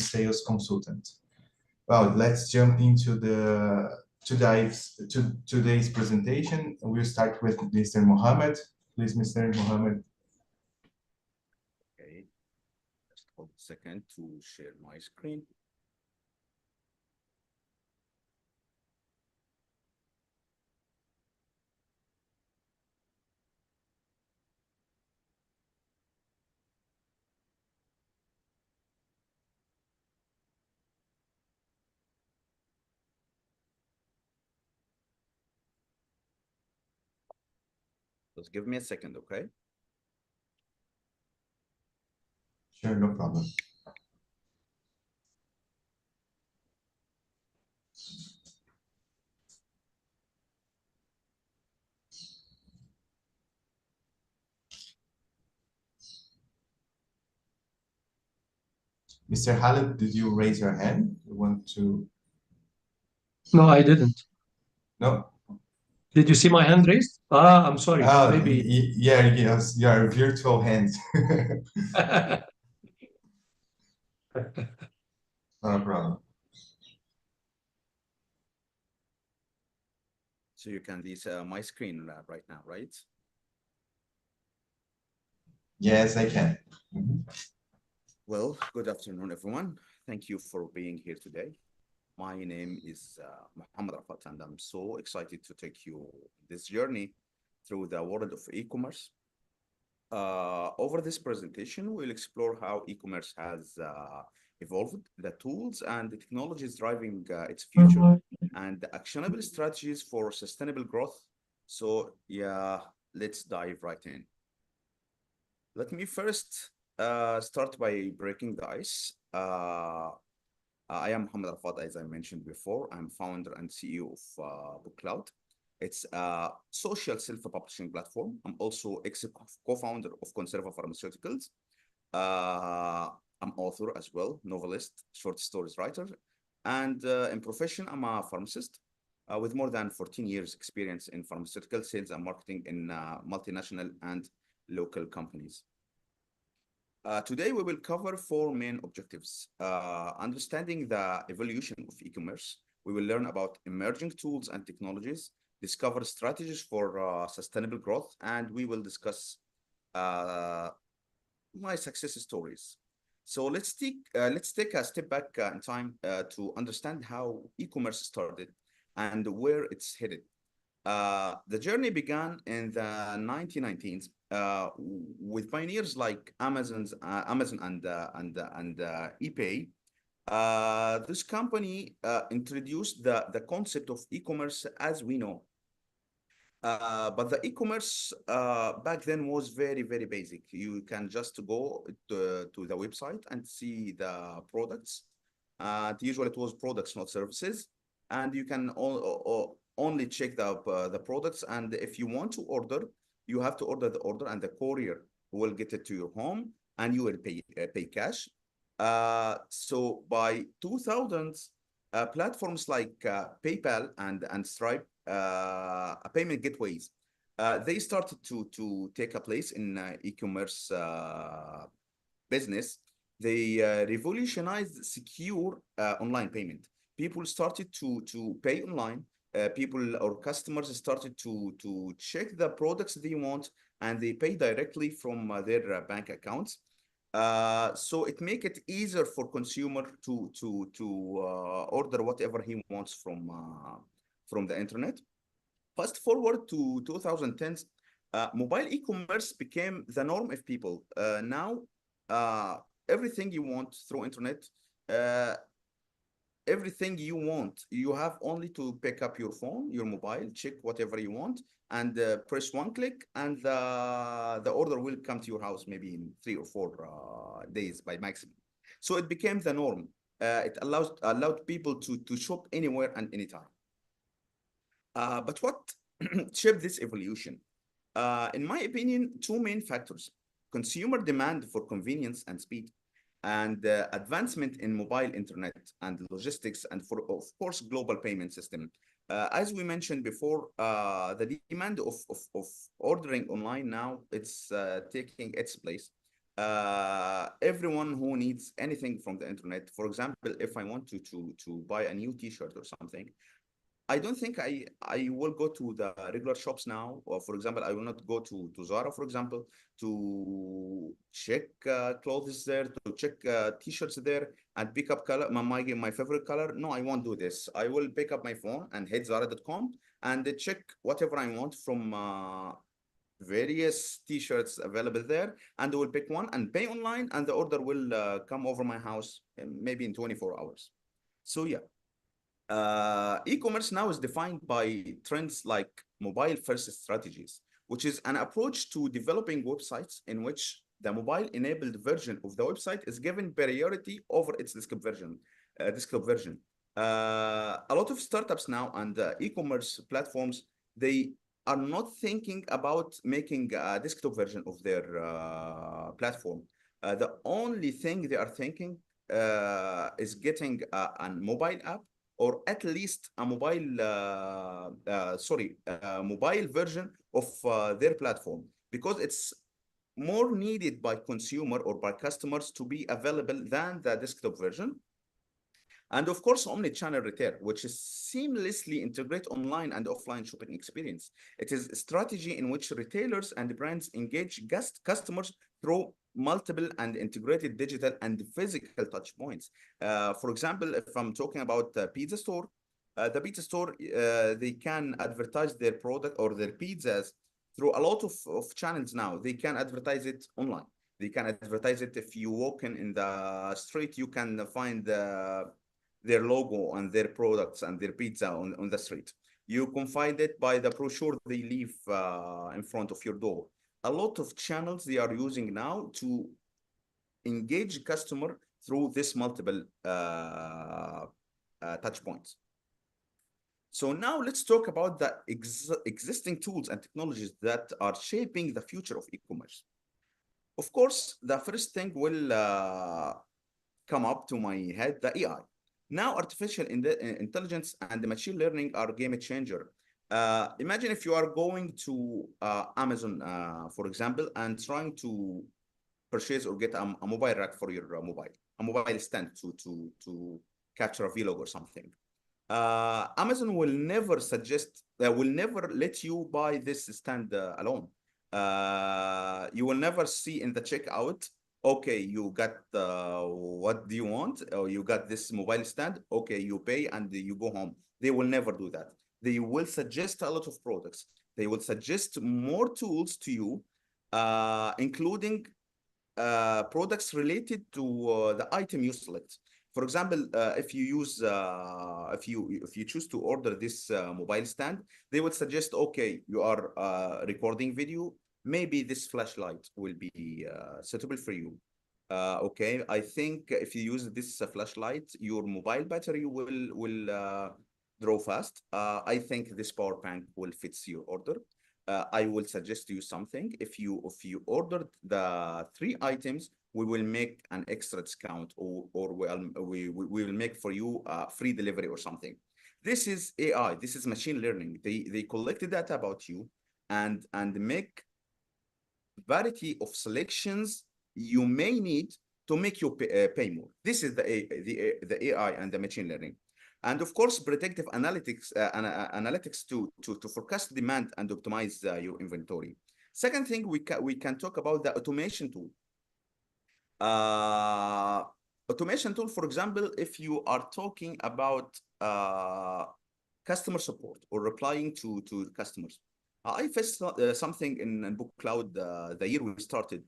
sales consultant. Well, let's jump into today's presentation. We'll start with Mr. Mohammed. Please, Mr. Mohammed. Okay, just hold a second to share my screen. Just give me a second, okay? Sure, no problem. Mr. Khalid, did you raise your hand? You want to? No, I didn't. No? Did you see my hand raised? Ah, I'm sorry. Maybe. Yes, your virtual hand. No problem. So you can see my screen right now, right? Yes, I can. Well, good afternoon, everyone. Thank you for being here today. My name is Muhammad Rafat, and I'm so excited to take you this journey through the world of e-commerce. Over this presentation, we'll explore how e-commerce has evolved, the tools and the technologies driving its future, and the actionable strategies for sustainable growth. So yeah, let's dive right in. Let me first start by breaking the ice. I am Mohammed Rafat, as I mentioned before. I'm founder and CEO of BookCloud. It's a social self-publishing platform. I'm also co-founder of Conserva Pharmaceuticals. I'm author as well, novelist, short stories writer, and in profession, I'm a pharmacist with more than 14 years experience in pharmaceutical sales and marketing in multinational and local companies. Today, we will cover four main objectives. Understanding the evolution of e-commerce. We will learn about emerging tools and technologies, discover strategies for sustainable growth, and we will discuss my success stories. So let's take a step back in time to understand how e-commerce started and where it's headed. The journey began in the 1990s with pioneers like Amazon and eBay. This company introduced the concept of e-commerce as we know. But the e-commerce back then was very, very basic. You can just go to the website and see the products. Usually it was products, not services. And you can only check the products. And if you want to order, you have to order the order and the courier will get it to your home and you will pay cash. So by 2000s, platforms like PayPal and Stripe, payment gateways, they started to take a place in e-commerce business. They revolutionized secure online payment. People started to pay online. People or customers started to check the products they want, and they pay directly from their bank accounts. So it make it easier for consumer to order whatever he wants from the internet. Fast forward to 2010s, mobile e-commerce became the norm of people. Now, everything you want through internet, everything you want, you have only to pick up your phone, your mobile, check whatever you want, and press one click, and the order will come to your house maybe in 3 or 4 days by maximum. So it became the norm. It allowed people to shop anywhere and anytime. But what shaped this evolution? In my opinion, two main factors: consumer demand for convenience and speed, and advancement in mobile internet and logistics, and for, of course, global payment system. As we mentioned before, the demand of ordering online now, it's taking its place. everyone who needs anything from the internet, for example, if I want to buy a new t-shirt or something, I don't think I will go to the regular shops now. Or for example, I will not go to Zara, for example, to check clothes there, to check t-shirts there, and pick up color my favorite color. No, I won't do this. I will pick up my phone and hit Zara.com and check whatever I want from various t-shirts available there, and I will pick one and pay online, and the order will come over my house maybe in 24 hours. So yeah. E-commerce now is defined by trends like mobile first strategies, which is an approach to developing websites in which the mobile enabled version of the website is given priority over its desktop version. A lot of startups now and e-commerce platforms, they are not thinking about making a desktop version of their platform. The only thing they are thinking is getting a mobile app, or at least a mobile version of their platform, because it's more needed by consumer or by customers to be available than the desktop version. And of course, omni-channel retail, which is seamlessly integrate online and offline shopping experience. It is a strategy in which retailers and brands engage customers through multiple and integrated digital and physical touch points. For example, if I'm talking about the pizza store, they can advertise their product or their pizzas through a lot of channels now. They can advertise it online. They can advertise it if you walk in the street, you can find their logo and their products and their pizza on the street. You can find it by the brochure they leave in front of your door. A lot of channels they are using now to engage customer through this multiple touch points. So now let's talk about the existing tools and technologies that are shaping the future of e-commerce. Of course, the first thing will come up to my head, the AI. Now, artificial intelligence and the machine learning are game changer. Imagine if you are going to Amazon, for example, and trying to purchase or get a mobile rack for your a mobile stand to capture a vlog or something. Amazon will never will never let you buy this stand alone. You will never see in the checkout, okay, you got what do you want? Or you got this mobile stand, okay, you pay and you go home. They will never do that. They will suggest a lot of products. They will suggest more tools to you, including products related to the item you select. For example, if you use if you choose to order this mobile stand, they would suggest, okay, you are recording video, maybe this flashlight will be suitable for you. Okay, I think if you use this flashlight, your mobile battery will draw fast. I think this power bank will fit your order. I will suggest you something. If you ordered the 3 items, we will make an extra discount, or we will make for you free delivery or something. This is AI. This is machine learning. They collect data about you and make variety of selections you may need to make you pay more. This is the AI and the machine learning. And of course, predictive analytics to forecast demand and optimize your inventory. Second thing, we can talk about the automation tool. Automation tool, for example, if you are talking about customer support or replying to customers. I faced something in Book Cloud the year we started.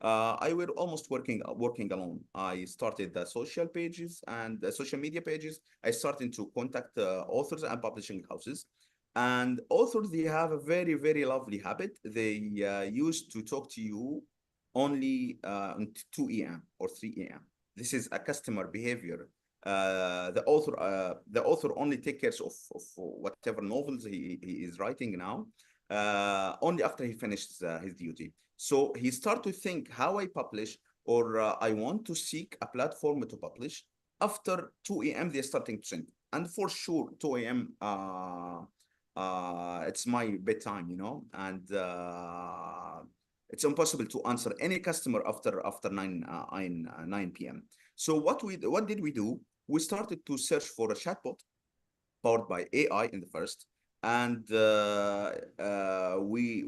I were almost working alone. I started the social pages and the social media pages. I started to contact authors and publishing houses. And authors, they have a very, very lovely habit. They used to talk to you only at 2 a.m. or 3 a.m. This is a customer behavior. The author only takes care of whatever novels he is writing now, only after he finishes his duty. So he started to think how I publish, or I want to seek a platform to publish. After 2 a.m. they're starting to think. And for sure, 2 a.m. It's my bedtime, you know, and It's impossible to answer any customer after 9 p.m. So what did we do? We started to search for a chatbot powered by AI in the first, and we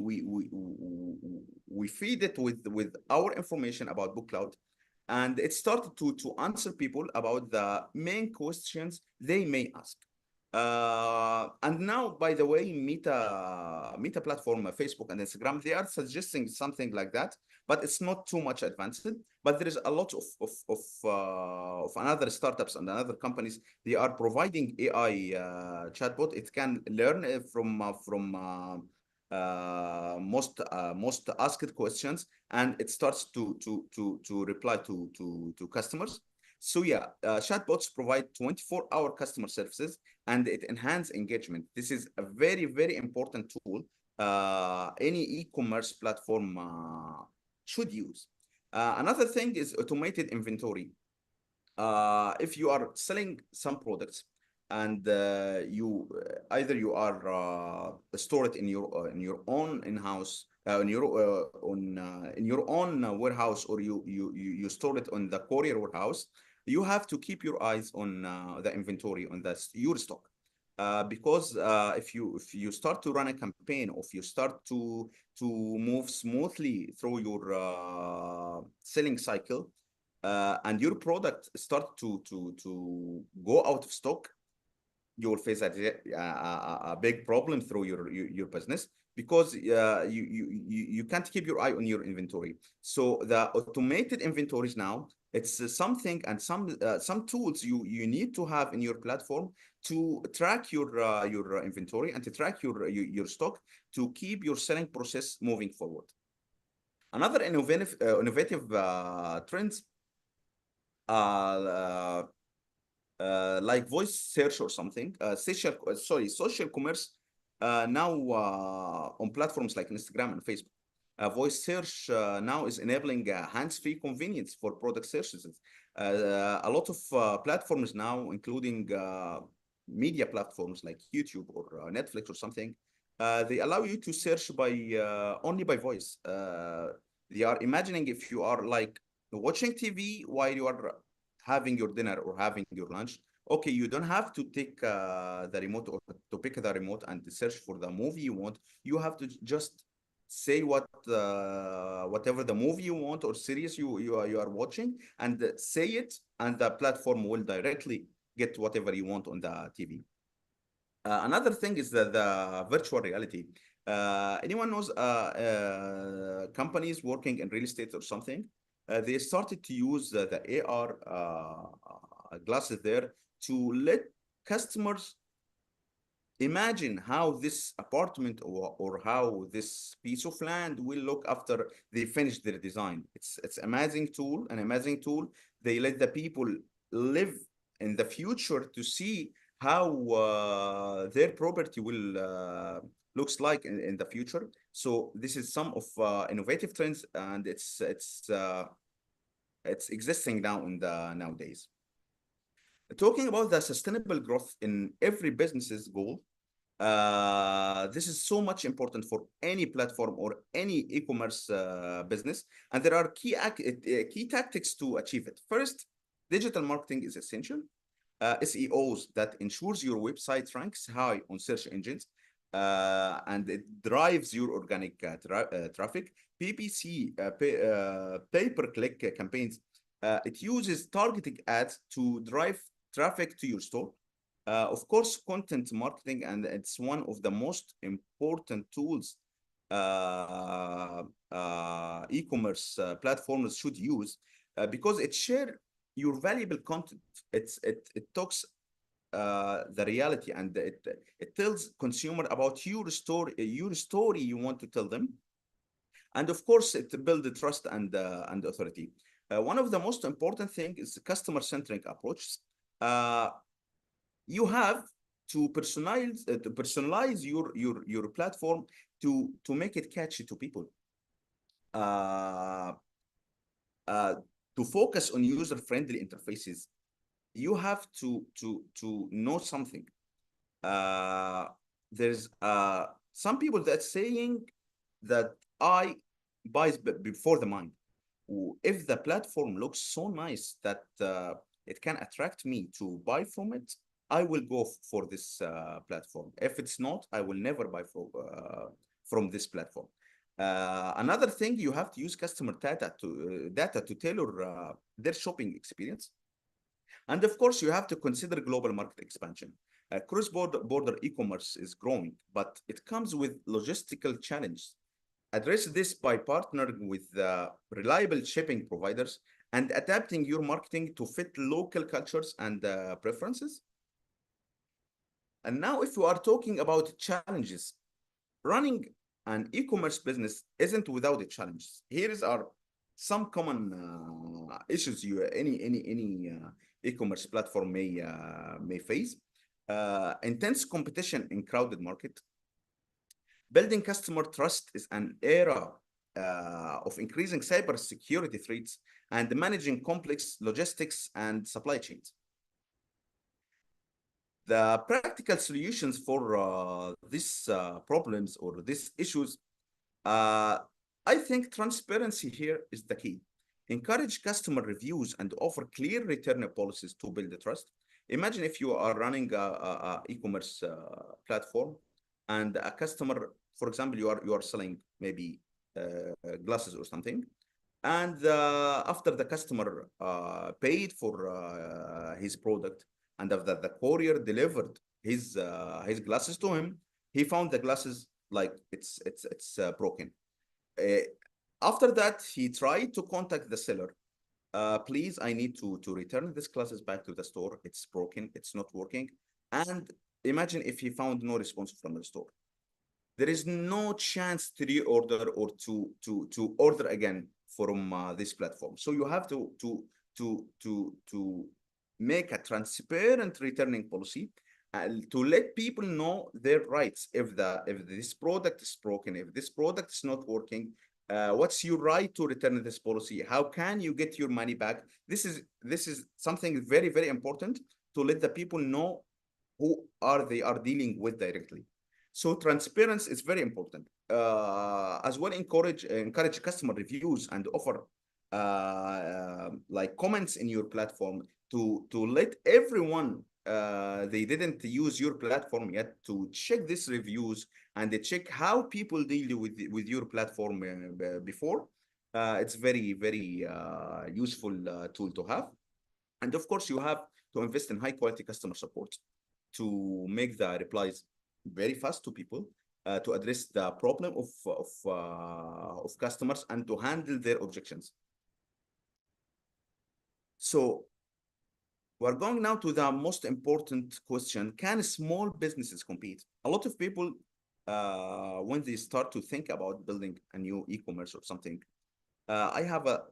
feed it with our information about book cloud, and it started to answer people about the main questions they may ask. And now, by the way, Meta platform, Facebook and Instagram, they are suggesting something like that, but it's not too much advanced. But there is a lot of another startups and other companies. They are providing AI chatbot. It can learn from most asked questions, and it starts to reply to customers. So yeah, chatbots provide 24-hour customer services, and it enhances engagement. This is a very, very important tool any e-commerce platform should use. Another thing is automated inventory. If you are selling some products and you either you are store it in your own in-house in your own warehouse, or you store it on the courier warehouse, you have to keep your eyes on the inventory on your stock. Because if you start to run a campaign, or if you start to move smoothly through your selling cycle, and your product start to go out of stock, you will face a big problem through your business, because you can't keep your eye on your inventory. So the automated inventories now, it's something and some tools you need to have in your platform to track your inventory and to track your stock, to keep your selling process moving forward. Another innovative trends, like voice search or something, social commerce now on platforms like Instagram and Facebook. Voice search now is enabling hands-free convenience for product searches. A lot of platforms now, including media platforms like YouTube or Netflix or something, they allow you to search by only by voice. They are imagining if you are like watching TV while you are having your dinner or having your lunch. Okay, you don't have to take the remote or to pick the remote and search for the movie you want. You have to just say whatever the movie you want or series you are watching, and say it, and the platform will directly get whatever you want on the TV. Another thing is the virtual reality. Anyone knows companies working in real estate or something? They started to use the AR glasses there to let customers imagine how this apartment or how this piece of land will look after they finish their design. It's amazing tool, an amazing tool. They let the people live in the future to see how their property will looks like in the future. So this is some of innovative trends, and it's existing now in the nowadays. Talking about the sustainable growth in every business's goal, this is so much important for any platform or any e-commerce business, and there are key tactics to achieve it. First, digital marketing is essential. SEOs that ensures your website ranks high on search engines, and it drives your organic traffic. PPC, pay-per-click campaigns, it uses targeted ads to drive traffic to your store. Of course, content marketing, and it's one of the most important tools e-commerce platforms should use, because it shares your valuable content. It talks the reality, and it tells consumer about your story you want to tell them. And of course, it builds trust and authority. One of the most important thing is the customer-centric approach. You have to personalize your platform to make it catchy to people. To focus on user-friendly interfaces, you have to know something. There's some people that saying that I buys before the mind. If the platform looks so nice that it can attract me to buy from it, I will go for this platform. If it's not, I will never buy from this platform. Another thing, you have to use customer data to tailor their shopping experience. And of course, you have to consider global market expansion. Cross-border e-commerce is growing, but it comes with logistical challenges. Address this by partnering with reliable shipping providers and adapting your marketing to fit local cultures and preferences. And now, if we are talking about challenges, running an e-commerce business isn't without its challenges. Here are some common issues any e-commerce platform may face. Intense competition in crowded market. Building customer trust is an era of increasing cybersecurity threats and managing complex logistics and supply chains. The practical solutions for these problems or these issues, I think transparency here is the key. Encourage customer reviews and offer clear return policies to build the trust. Imagine if you are running a e-commerce platform and a customer, for example, you are selling maybe glasses or something, and after the customer paid for his product, and after the courier delivered his glasses to him, he found the glasses like it's broken. After that, he tried to contact the seller. Please, I need to return these glasses back to the store. It's broken. It's not working. And imagine if he found no response from the store. There is no chance to reorder or to order again from this platform. So you have to make a transparent returning policy to let people know their rights. If this product is broken, if this product is not working, what's your right to return this policy? How can you get your money back? This is something very, very important to let the people know who they are dealing with directly. So transparency is very important. As well, encourage customer reviews and offer like comments in your platform to let everyone they didn't use your platform yet to check these reviews and they check how people deal with your platform before. It's very, very useful tool to have. And of course, you have to invest in high quality customer support to make the replies very fast to people, to address the problem of customers and to handle their objections. So we're going now to the most important question. Can small businesses compete? A lot of people, when they start to think about building a new e-commerce or something, I have a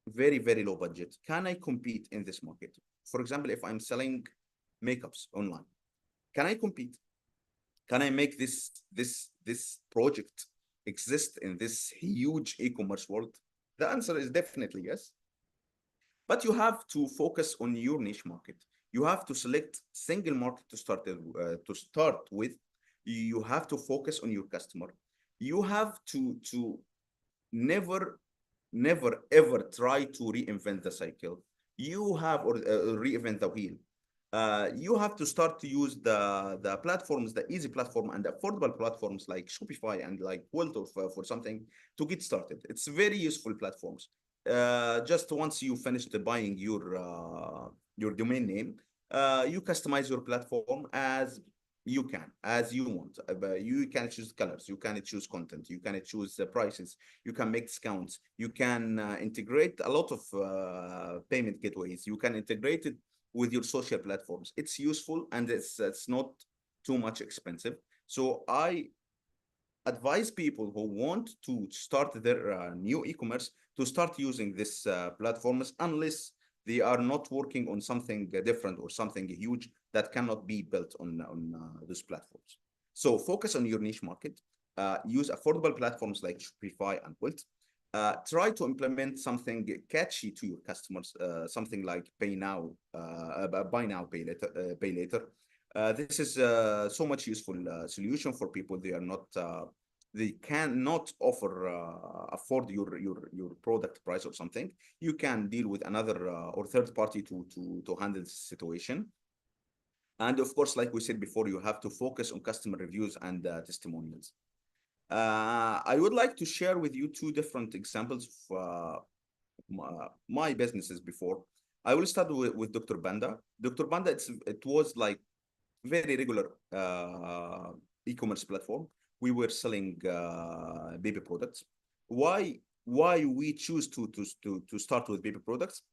very, very low budget. Can I compete in this market? For example, if I'm selling makeups online, can I compete? Can I make this project exist in this huge e-commerce world? The answer is definitely yes. But you have to focus on your niche market. You have to select single market to start with. You have to focus on your customer. You have to never ever try to reinvent the cycle. You have or reinvent the wheel. You have to start to use the platforms, the easy platform and affordable platforms like Shopify and like Wildorf for something to get started. It's very useful platforms. Just once you finish buying your domain name, you customize your platform as you want. You can choose colors, you can choose content, you can choose prices, you can make discounts, you can integrate a lot of payment gateways, you can integrate it with your social platforms. It's useful and it's not too much expensive. So I advise people who want to start their new e-commerce to start using these platforms, unless they are not working on something different or something huge that cannot be built on those platforms. So focus on your niche market. Use affordable platforms like Shopify and Wilt. Try to implement something catchy to your customers, something like buy now, pay later. This is so much useful solution for people. They are not they cannot offer afford your product price or something, you can deal with another or third party to handle the situation. And of course, like we said before, you have to focus on customer reviews and testimonials. I would like to share with you two different examples of my businesses before. I will start with Dr. Banda. Dr. Banda, it was like very regular e-commerce platform. We were selling baby products. Why we choose to start with baby products?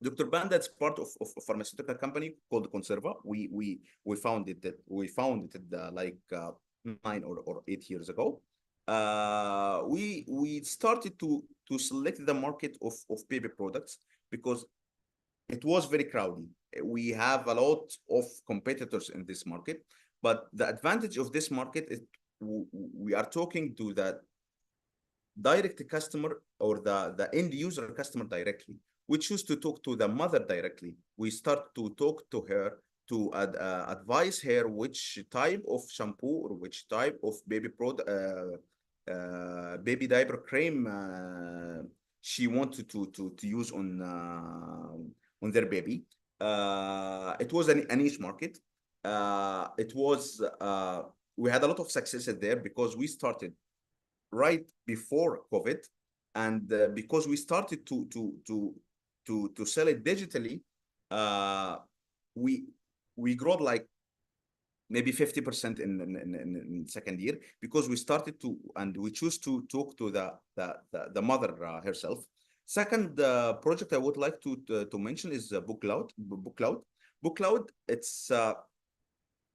Dr. Banda is part of a pharmaceutical company called Conserva. We founded it like 9 or 8 years ago. We started to select the market of baby products because it was very crowded. We have a lot of competitors in this market, but the advantage of this market is we are talking to the direct customer or the end user customer directly. We choose to talk to the mother directly. We start to talk to her to advise her which type of shampoo or which type of baby product, baby diaper cream she wanted to use on their baby. It was a niche market. We had a lot of successes there because we started right before COVID, and because we started to sell it digitally, we grew like maybe 50% in second year because we started to, and we choose to talk to the mother herself. Second project I would like to mention is BookCloud. BookCloud, it's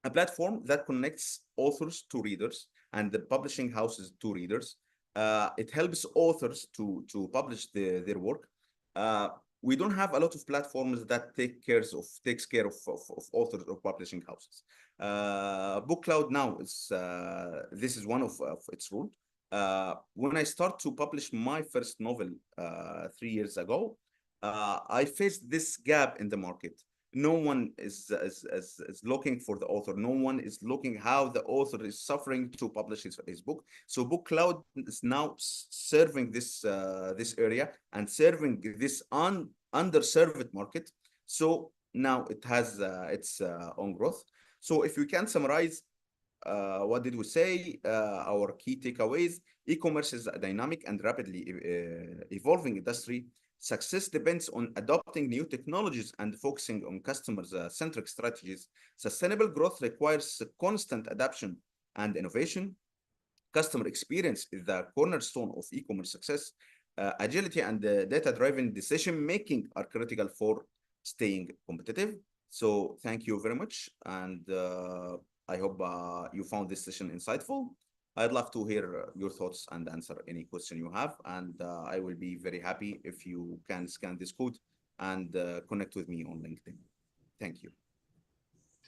a platform that connects authors to readers and the publishing houses to readers. It helps authors to publish their work. We don't have a lot of platforms that takes care of authors or publishing houses. BookCloud now is this is one of its rule. When I start to publish my first novel 3 years ago, I faced this gap in the market. No one is looking for the author. No one is looking how the author is suffering to publish his book. So BookCloud is now serving this area and serving this underserved market. So now it has its own growth. So if we can summarize, what did we say? Our key takeaways: e-commerce is a dynamic and rapidly evolving industry. Success depends on adopting new technologies and focusing on customer-centric strategies. Sustainable growth requires constant adaptation and innovation. Customer experience is the cornerstone of e-commerce success. Agility and data-driven decision-making are critical for staying competitive. So thank you very much, and I hope you found this session insightful. I'd love to hear your thoughts and answer any question you have, and I will be very happy if you can scan this code and connect with me on LinkedIn. Thank you.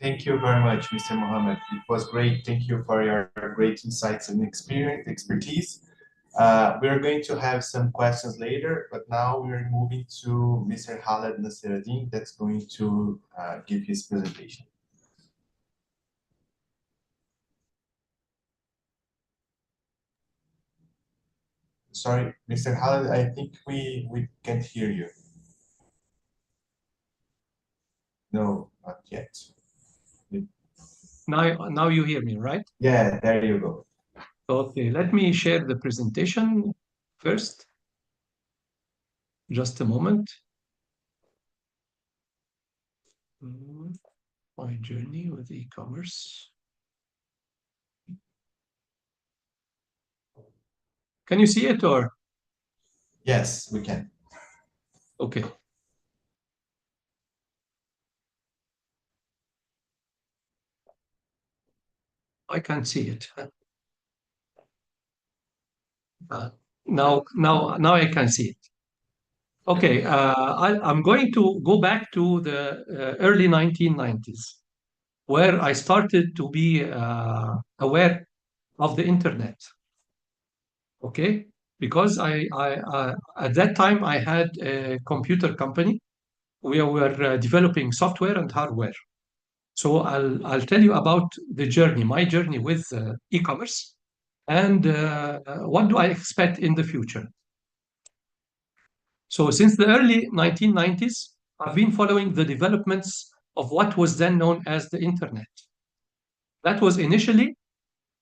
Thank you very much, Mr. Mohammed. It was great. Thank you for your great insights and expertise. We are going to have some questions later, but now we are moving to Mr. Khaled Nasiruddin that's going to give his presentation. Sorry, Mr. Khaled, I think we can't hear you. No, not yet. Now you hear me, right? Yeah, there you go. Okay, let me share the presentation first. Just a moment. My journey with e-commerce. Can you see it or? Yes, we can. Okay. I can't see it. Now I can see it. Okay, I'm going to go back to the early 1990s, where I started to be aware of the internet. Okay, because I at that time I had a computer company. We were developing software and hardware. So I'll tell you about the journey, my journey with e-commerce. and what do I expect in the future? So since the early 1990s, I've been following the developments of what was then known as the internet. That was initially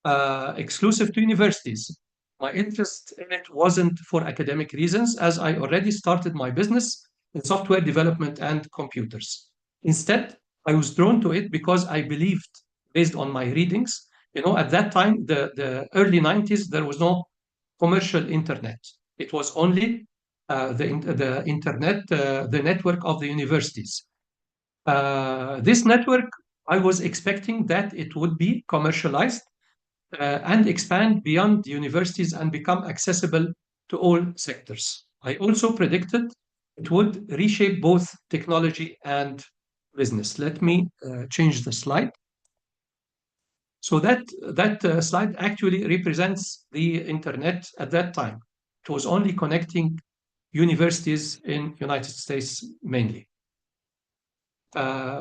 exclusive to universities. My interest in it wasn't for academic reasons, as I already started my business in software development and computers. Instead, I was drawn to it because I believed, based on my readings, at that time, the early 90s, there was no commercial internet. It was only the internet, the network of the universities. This network, I was expecting that it would be commercialized and expand beyond universities and become accessible to all sectors. I also predicted it would reshape both technology and business. Let me change the slide. So that slide actually represents the internet at that time. It was only connecting universities in United States mainly.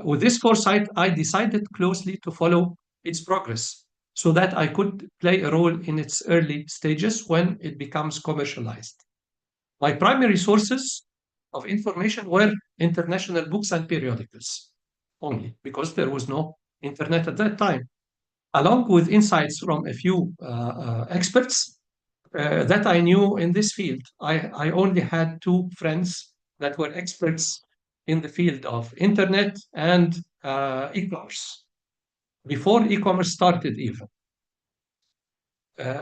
With this foresight, I decided closely to follow its progress so that I could play a role in its early stages when it becomes commercialized. My primary sources of information were international books and periodicals only, because there was no internet at that time, along with insights from a few experts that I knew in this field. I only had two friends that were experts in the field of internet and e-commerce before e-commerce started even.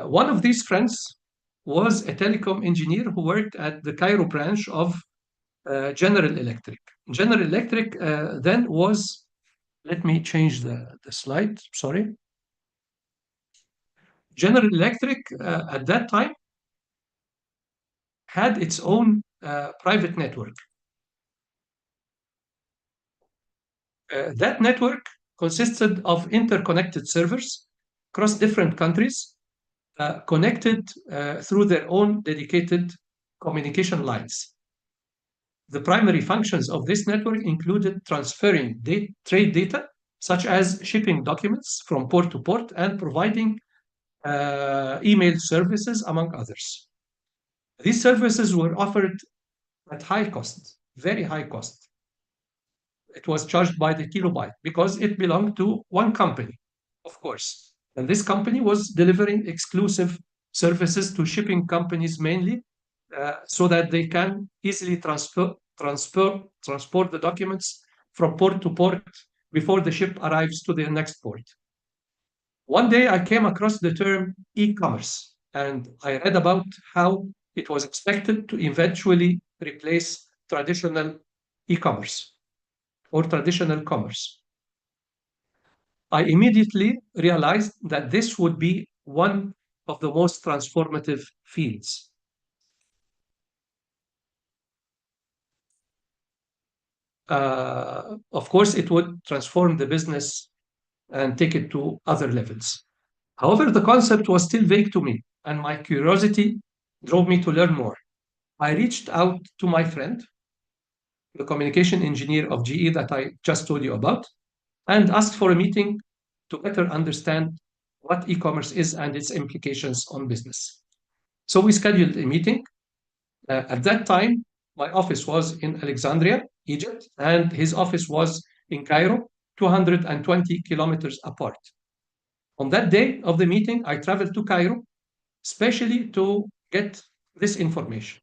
One of these friends was a telecom engineer who worked at the Cairo branch of General Electric. General Electric then was, let me change the slide, sorry. General Electric at that time had its own private network. That network consisted of interconnected servers across different countries, connected through their own dedicated communication lines. The primary functions of this network included transferring trade data, such as shipping documents from port to port, and providing email services, among others. These services were offered at high cost, very high cost. It was charged by the kilobyte because it belonged to one company, of course. And this company was delivering exclusive services to shipping companies mainly, so that they can easily transport the documents from port to port before the ship arrives to the next port. One day I came across the term e-commerce, and I read about how it was expected to eventually replace traditional e-commerce or traditional commerce. I immediately realized that this would be one of the most transformative fields. Of course, it would transform the business and take it to other levels. However, the concept was still vague to me, and my curiosity drove me to learn more. I reached out to my friend, the communication engineer of GE that I just told you about, and asked for a meeting to better understand what e-commerce is and its implications on business. So we scheduled a meeting. At that time, my office was in Alexandria, Egypt, and his office was in Cairo, 220 kilometers apart. On that day of the meeting, I traveled to Cairo, especially to get this information.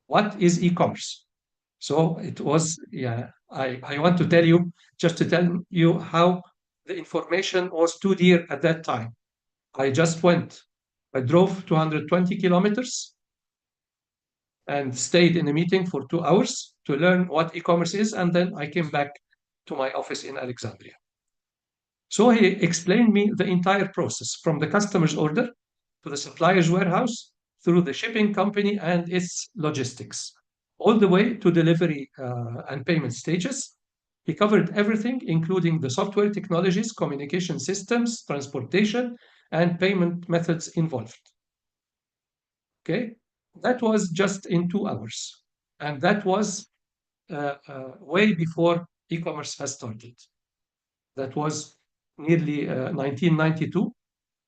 What is e-commerce? So it was, I want to tell you, just to tell you how the information was too dear at that time. I just went, I drove 220 kilometers and stayed in a meeting for 2 hours to learn what e-commerce is, and then I came back to my office in Alexandria. So he explained me the entire process, from the customer's order to the supplier's warehouse, through the shipping company and its logistics, all the way to delivery and payment stages. He covered everything, including the software technologies, communication systems, transportation, and payment methods involved. Okay, that was just in 2 hours. And that was way before e-commerce has started. That was nearly 1992.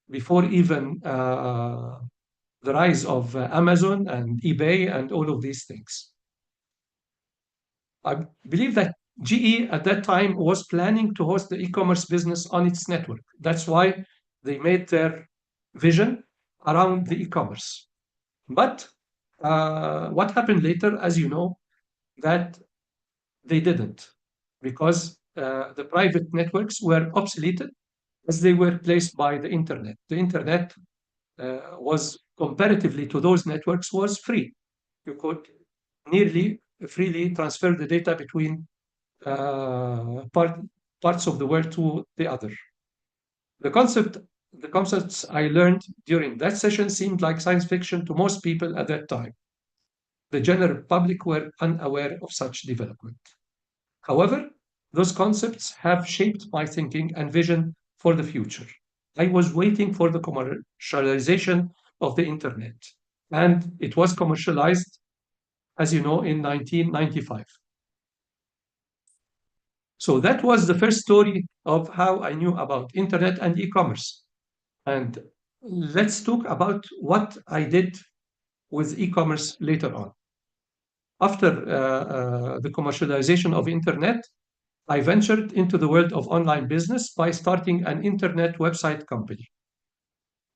before even the rise of Amazon and eBay and all of these things. I believe that GE at that time was planning to host the e-commerce business on its network. That's why they made their vision around the e-commerce. But what happened later, as you know, that they didn't, because the private networks were obsoleted as they were replaced by the internet. The internet was, comparatively to those networks, was free. You could nearly freely transfer the data between parts of the world to the other. The concepts I learned during that session seemed like science fiction to most people at that time. The general public were unaware of such development. However, those concepts have shaped my thinking and vision for the future. I was waiting for the commercialization of the internet, and it was commercialized, as you know, in 1995. So that was the first story of how I knew about internet and e-commerce. And let's talk about what I did with e-commerce later on. After the commercialization of internet, I ventured into the world of online business by starting an internet website company.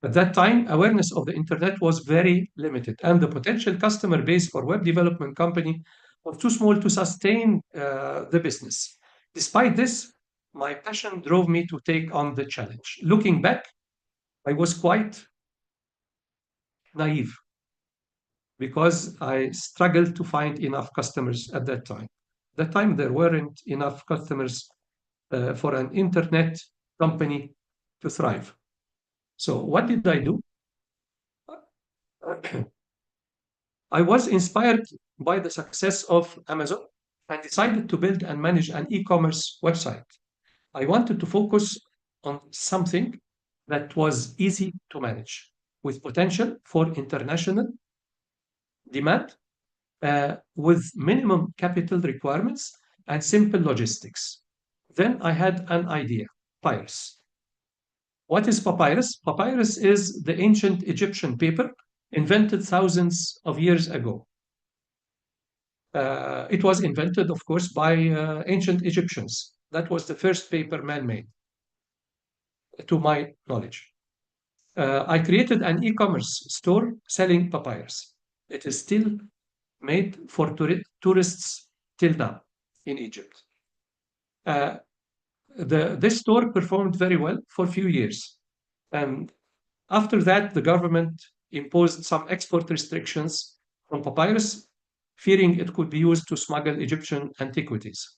At that time, awareness of the internet was very limited, and the potential customer base for web development company was too small to sustain the business. Despite this, my passion drove me to take on the challenge. Looking back, I was quite naive because I struggled to find enough customers at that time. At that time, there weren't enough customers for an internet company to thrive. So what did I do? I was inspired by the success of Amazon and decided to build and manage an e-commerce website. I wanted to focus on something that was easy to manage, with potential for international demand, with minimum capital requirements and simple logistics. Then I had an idea, papyrus. What is papyrus? Papyrus is the ancient Egyptian paper invented thousands of years ago. It was invented, of course, by ancient Egyptians. That was the first paper man-made, to my knowledge. I created an e-commerce store selling papyrus. It is still made for tourists till now in Egypt. This store performed very well for a few years. And after that, the government imposed some export restrictions on papyrus, fearing it could be used to smuggle Egyptian antiquities.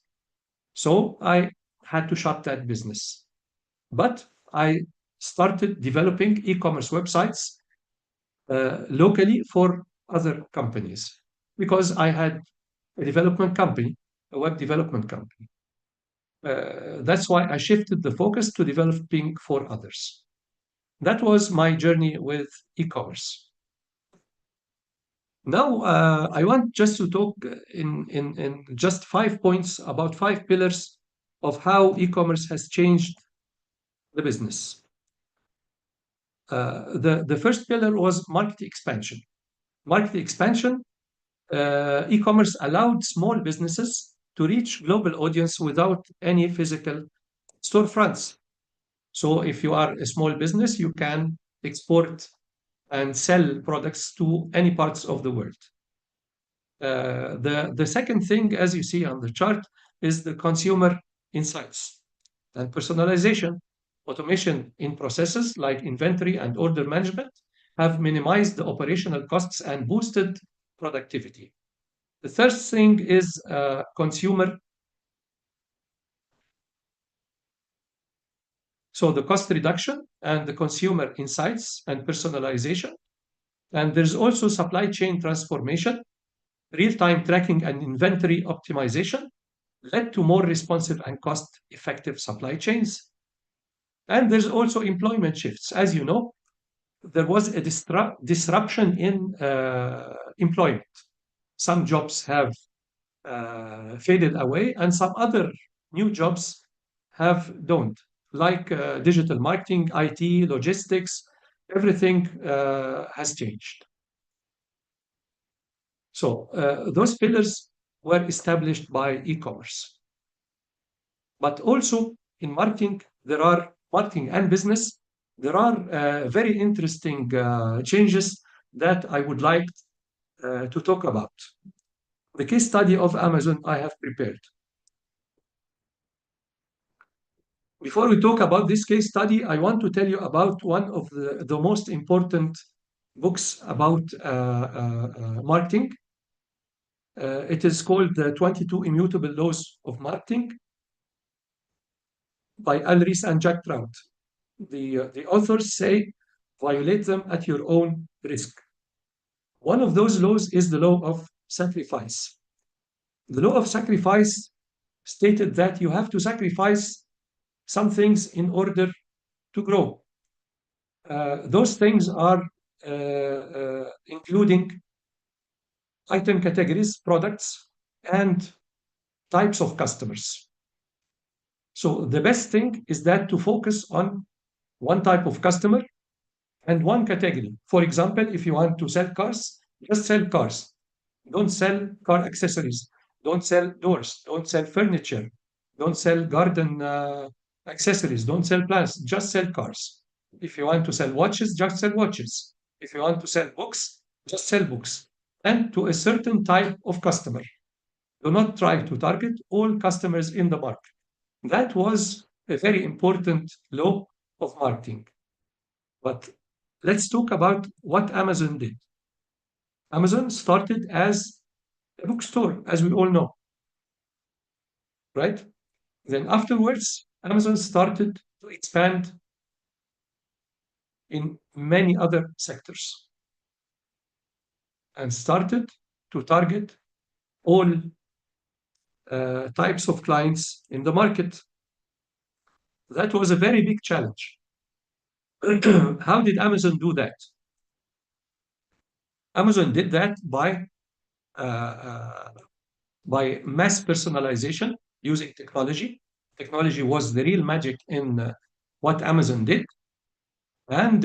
So I had to shut that business. But I started developing e-commerce websites locally for other companies because I had a development company, a web development company. That's why I shifted the focus to developing for others. That was my journey with e-commerce. Now, I want just to talk in just 5 points about 5 pillars of how e-commerce has changed the business. The first pillar was market expansion. Market expansion, e-commerce allowed small businesses to reach global audience without any physical storefronts. So if you are a small business, you can export and sell products to any parts of the world. The second thing, as you see on the chart, is the consumer insights and personalization. Automation in processes like inventory and order management have minimized the operational costs and boosted productivity. The third thing is consumer. So the cost reduction and the consumer insights and personalization. And there's also supply chain transformation, real-time tracking and inventory optimization led to more responsive and cost-effective supply chains. And there's also employment shifts. As you know, there was a disruption in employment. Some jobs have faded away and some other new jobs have dawned. like digital marketing, IT, logistics, everything has changed. So those pillars were established by e-commerce. But also in marketing, there are marketing and business, there are very interesting changes that I would like to talk about. The case study of Amazon I have prepared. Before we talk about this case study, I want to tell you about one of the most important books about marketing. It is called The 22 Immutable Laws of Marketing by Ulrich and Jack Trout. The authors say, violate them at your own risk. One of those laws is the law of sacrifice. The law of sacrifice stated that you have to sacrifice some things in order to grow. Those things are including item categories, products, and types of customers. So the best thing is that to focus on one type of customer and one category. For example, if you want to sell cars, just sell cars. Don't sell car accessories. Don't sell doors. Don't sell furniture. Don't sell garden accessories. Don't sell plants. Just sell cars. If you want to sell watches, just sell watches. If you want to sell books, just sell books. And to a certain type of customer. Do not try to target all customers in the market. That was a very important law of marketing. But let's talk about what Amazon did. Amazon started as a bookstore, as we all know, right? Then afterwards, Amazon started to expand in many other sectors and started to target all types of clients in the market. That was a very big challenge. How did Amazon do that? Amazon did that by mass personalization using technology. Technology was the real magic in what Amazon did. And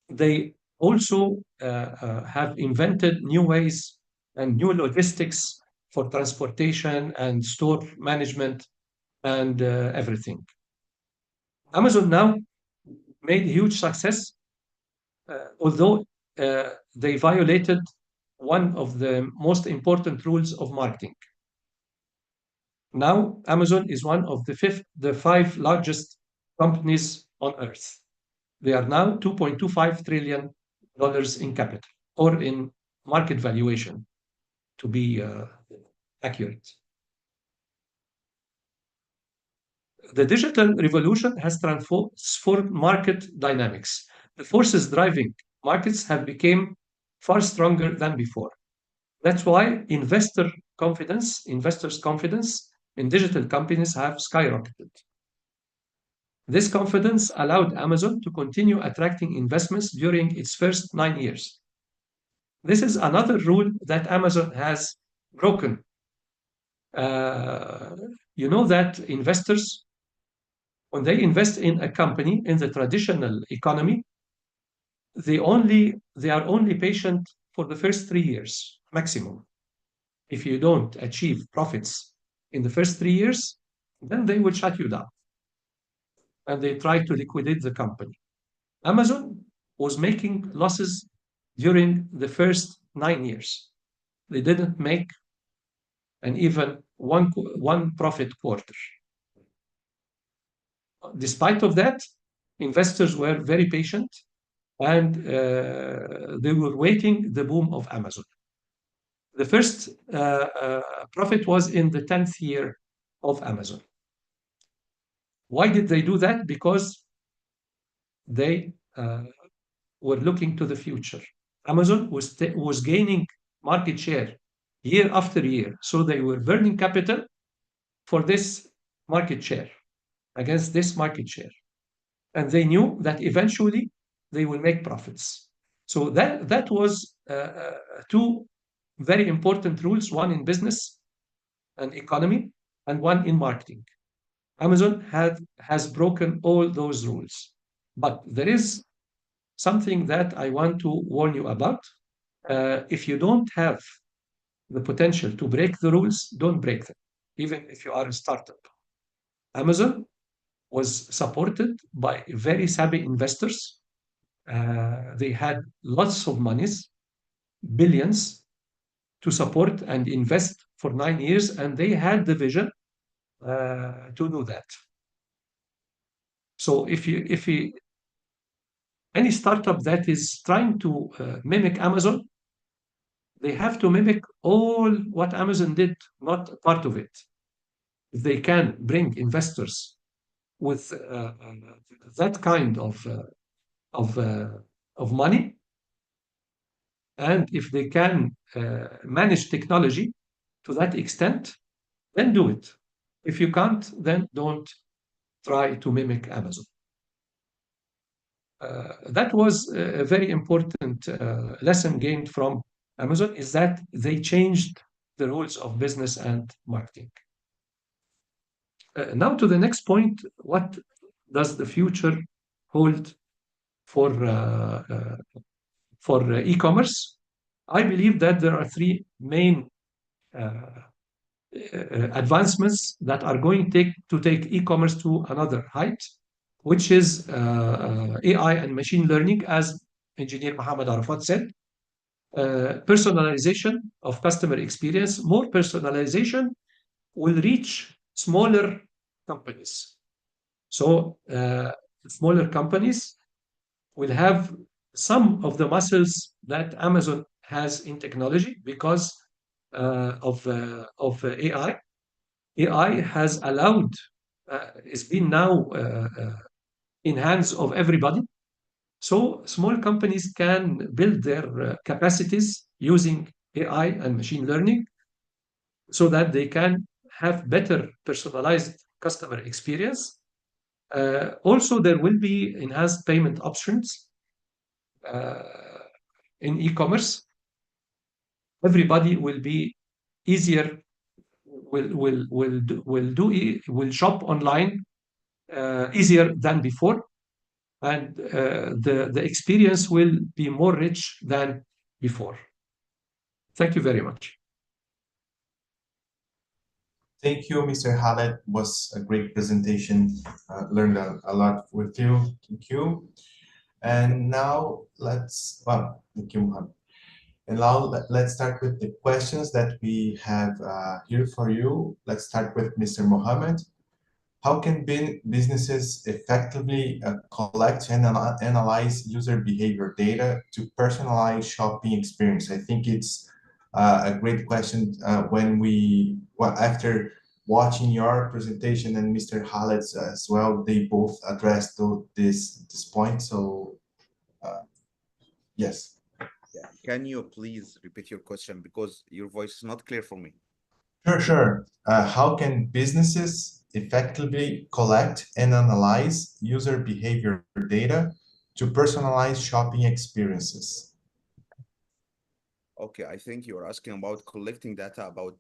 they also have invented new ways and new logistics for transportation and store management and everything. Amazon now made huge success, although they violated one of the most important rules of marketing. Now, Amazon is one of the five largest companies on earth. They are now $2.25 trillion in capital, or in market valuation, to be accurate. The digital revolution has transformed market dynamics. The forces driving markets have become far stronger than before. That's why investors' confidence in digital companies have skyrocketed. This confidence allowed Amazon to continue attracting investments during its first 9 years. This is another rule that Amazon has broken. You know that investors, when they invest in a company in the traditional economy, they are only patient for the first 3 years maximum. If you don't achieve profits in the first 3 years, then they will shut you down and they try to liquidate the company. Amazon was making losses during the first 9 years. They didn't make an even one profit quarter. Despite of that, investors were very patient and they were waiting the boom of Amazon. The first profit was in the 10th year of Amazon. Why did they do that? Because they were looking to the future. Amazon was gaining market share year after year. So they were burning capital for this market share, against this market share. And they knew that eventually they will make profits. So that was two very important rules, one in business and economy, and one in marketing. Amazon has broken all those rules. But there is something that I want to warn you about. If you don't have the potential to break the rules, don't break them, even if you are a startup. Amazon was supported by very savvy investors. They had lots of monies, billions, to support and invest for 9 years, and they had the vision to do that. So if you any startup that is trying to mimic Amazon, they have to mimic all what Amazon did, not part of it. If they can bring investors with that kind of uh, of money, and if they can manage technology to that extent, then do it. If you can't, then don't try to mimic Amazon. That was a very important lesson gained from Amazon, is that they changed the rules of business and marketing. Now to the next point, what does the future hold for e-commerce? I believe that there are three main uh, advancements that are going to take e-commerce to another height, which is AI and machine learning, as Engineer Mohammed Arafat said. Personalization of customer experience. More personalization will reach smaller companies. So smaller companies will have some of the muscles that Amazon has in technology because of AI. AI has allowed, it's been now in hands of everybody. So small companies can build their capacities using AI and machine learning so that they can have better personalized customer experience. Also, there will be enhanced payment options uh, in e-commerce. Everybody will be easier, will shop online easier than before, and the experience will be more rich than before. Thank you very much. Thank you, Mr. Khaled. It was a great presentation. Learned a lot with you. Thank you. And now thank you, Mohammed. And now let's start with the questions that we have here for you. Let's start with Mr. Mohammed. How can businesses effectively collect and analyze user behavior data to personalize shopping experience? I think it's a great question after watching your presentation and Mr. Khaled's as well, they both addressed this point. So yes. Yeah. Can you please repeat your question because your voice is not clear for me? Sure. How can businesses effectively collect and analyze user behavior data to personalize shopping experiences? Okay, I think you are asking about collecting data about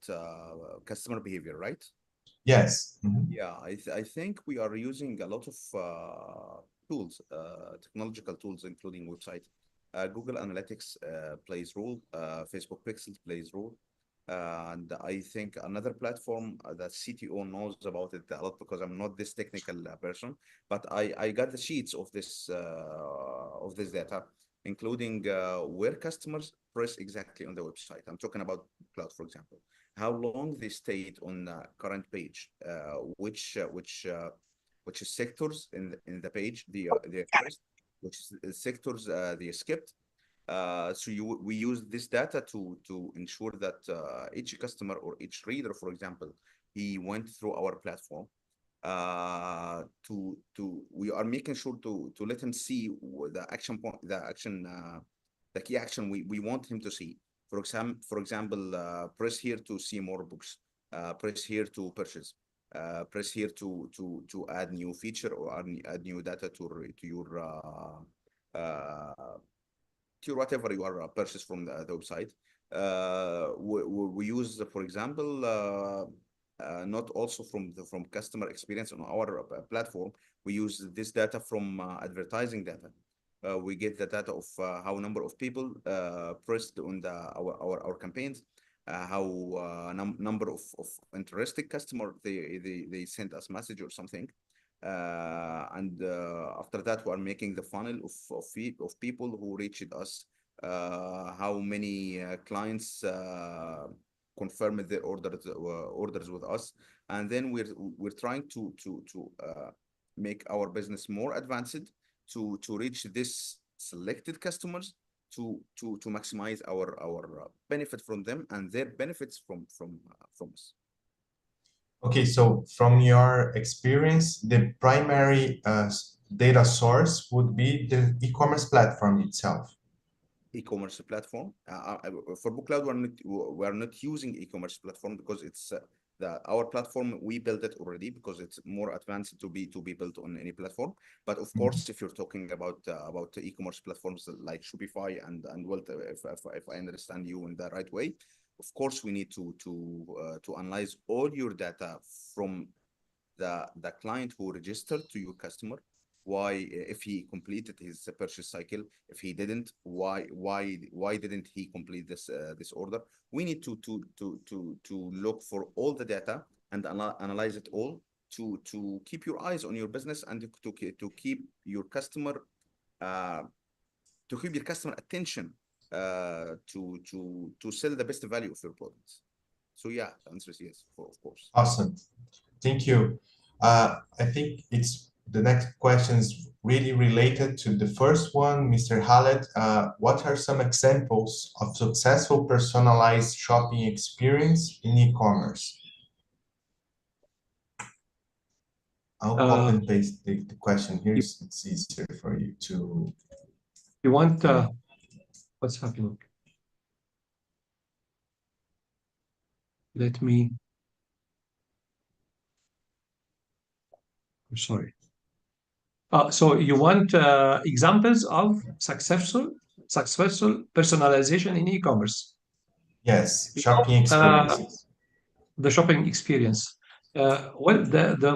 customer behavior, right? Yes. Yeah, I think we are using a lot of tools, technological tools, including website. Google Analytics plays role. Facebook Pixels plays role. And I think another platform that CTO knows about it a lot because I'm not this technical person, but I got the sheets of this data, including where customers press exactly on the website. I'm talking about cloud, for example, how long they stayed on the current page, which sectors in the page they pressed, which sectors they skipped. So we use this data to ensure that each customer or each reader, for example, he went through our platform. We are making sure to let him see the action point, the key action we want him to see. For example, press here to see more books. Press here to purchase. Press here to add new feature or add new data to whatever you are purchased from the website. We use, for example, not also from customer experience on our platform. We use this data from advertising data. We get the data of how number of people pressed on our campaigns, how number of interested customer they sent us message or something. And after that, we are making the funnel of people who reached us, how many clients confirmed their orders with us, and then we're trying to make our business more advanced to reach this selected customers to maximize our benefit from them and their benefits from us. Okay, so from your experience, the primary data source would be the e-commerce platform itself. E-commerce platform for BookCloud, we're not using e-commerce platform because it's our platform. We built it already because it's more advanced to be built on any platform. But of course, if you're talking about the e-commerce platforms like Shopify and well, if I understand you in the right way, of course we need to analyze all your data from the client who registered to your customer. Why, if he completed his purchase cycle, if he didn't, why didn't he complete this order? We need to look for all the data and analyze it all to keep your eyes on your business and to keep your customer attention to sell the best value of your products. So yeah, the answer is yes, of course. Awesome, thank you. I think the next question is really related to the first one, Mr. Khaled. What are some examples of successful personalized shopping experience in e-commerce? I'll copy and paste the question here. It's easier for you to. You want what's happening? Let me. I'm sorry. So you want examples of successful personalization in e-commerce? Yes, shopping experiences. The shopping experience. Well, the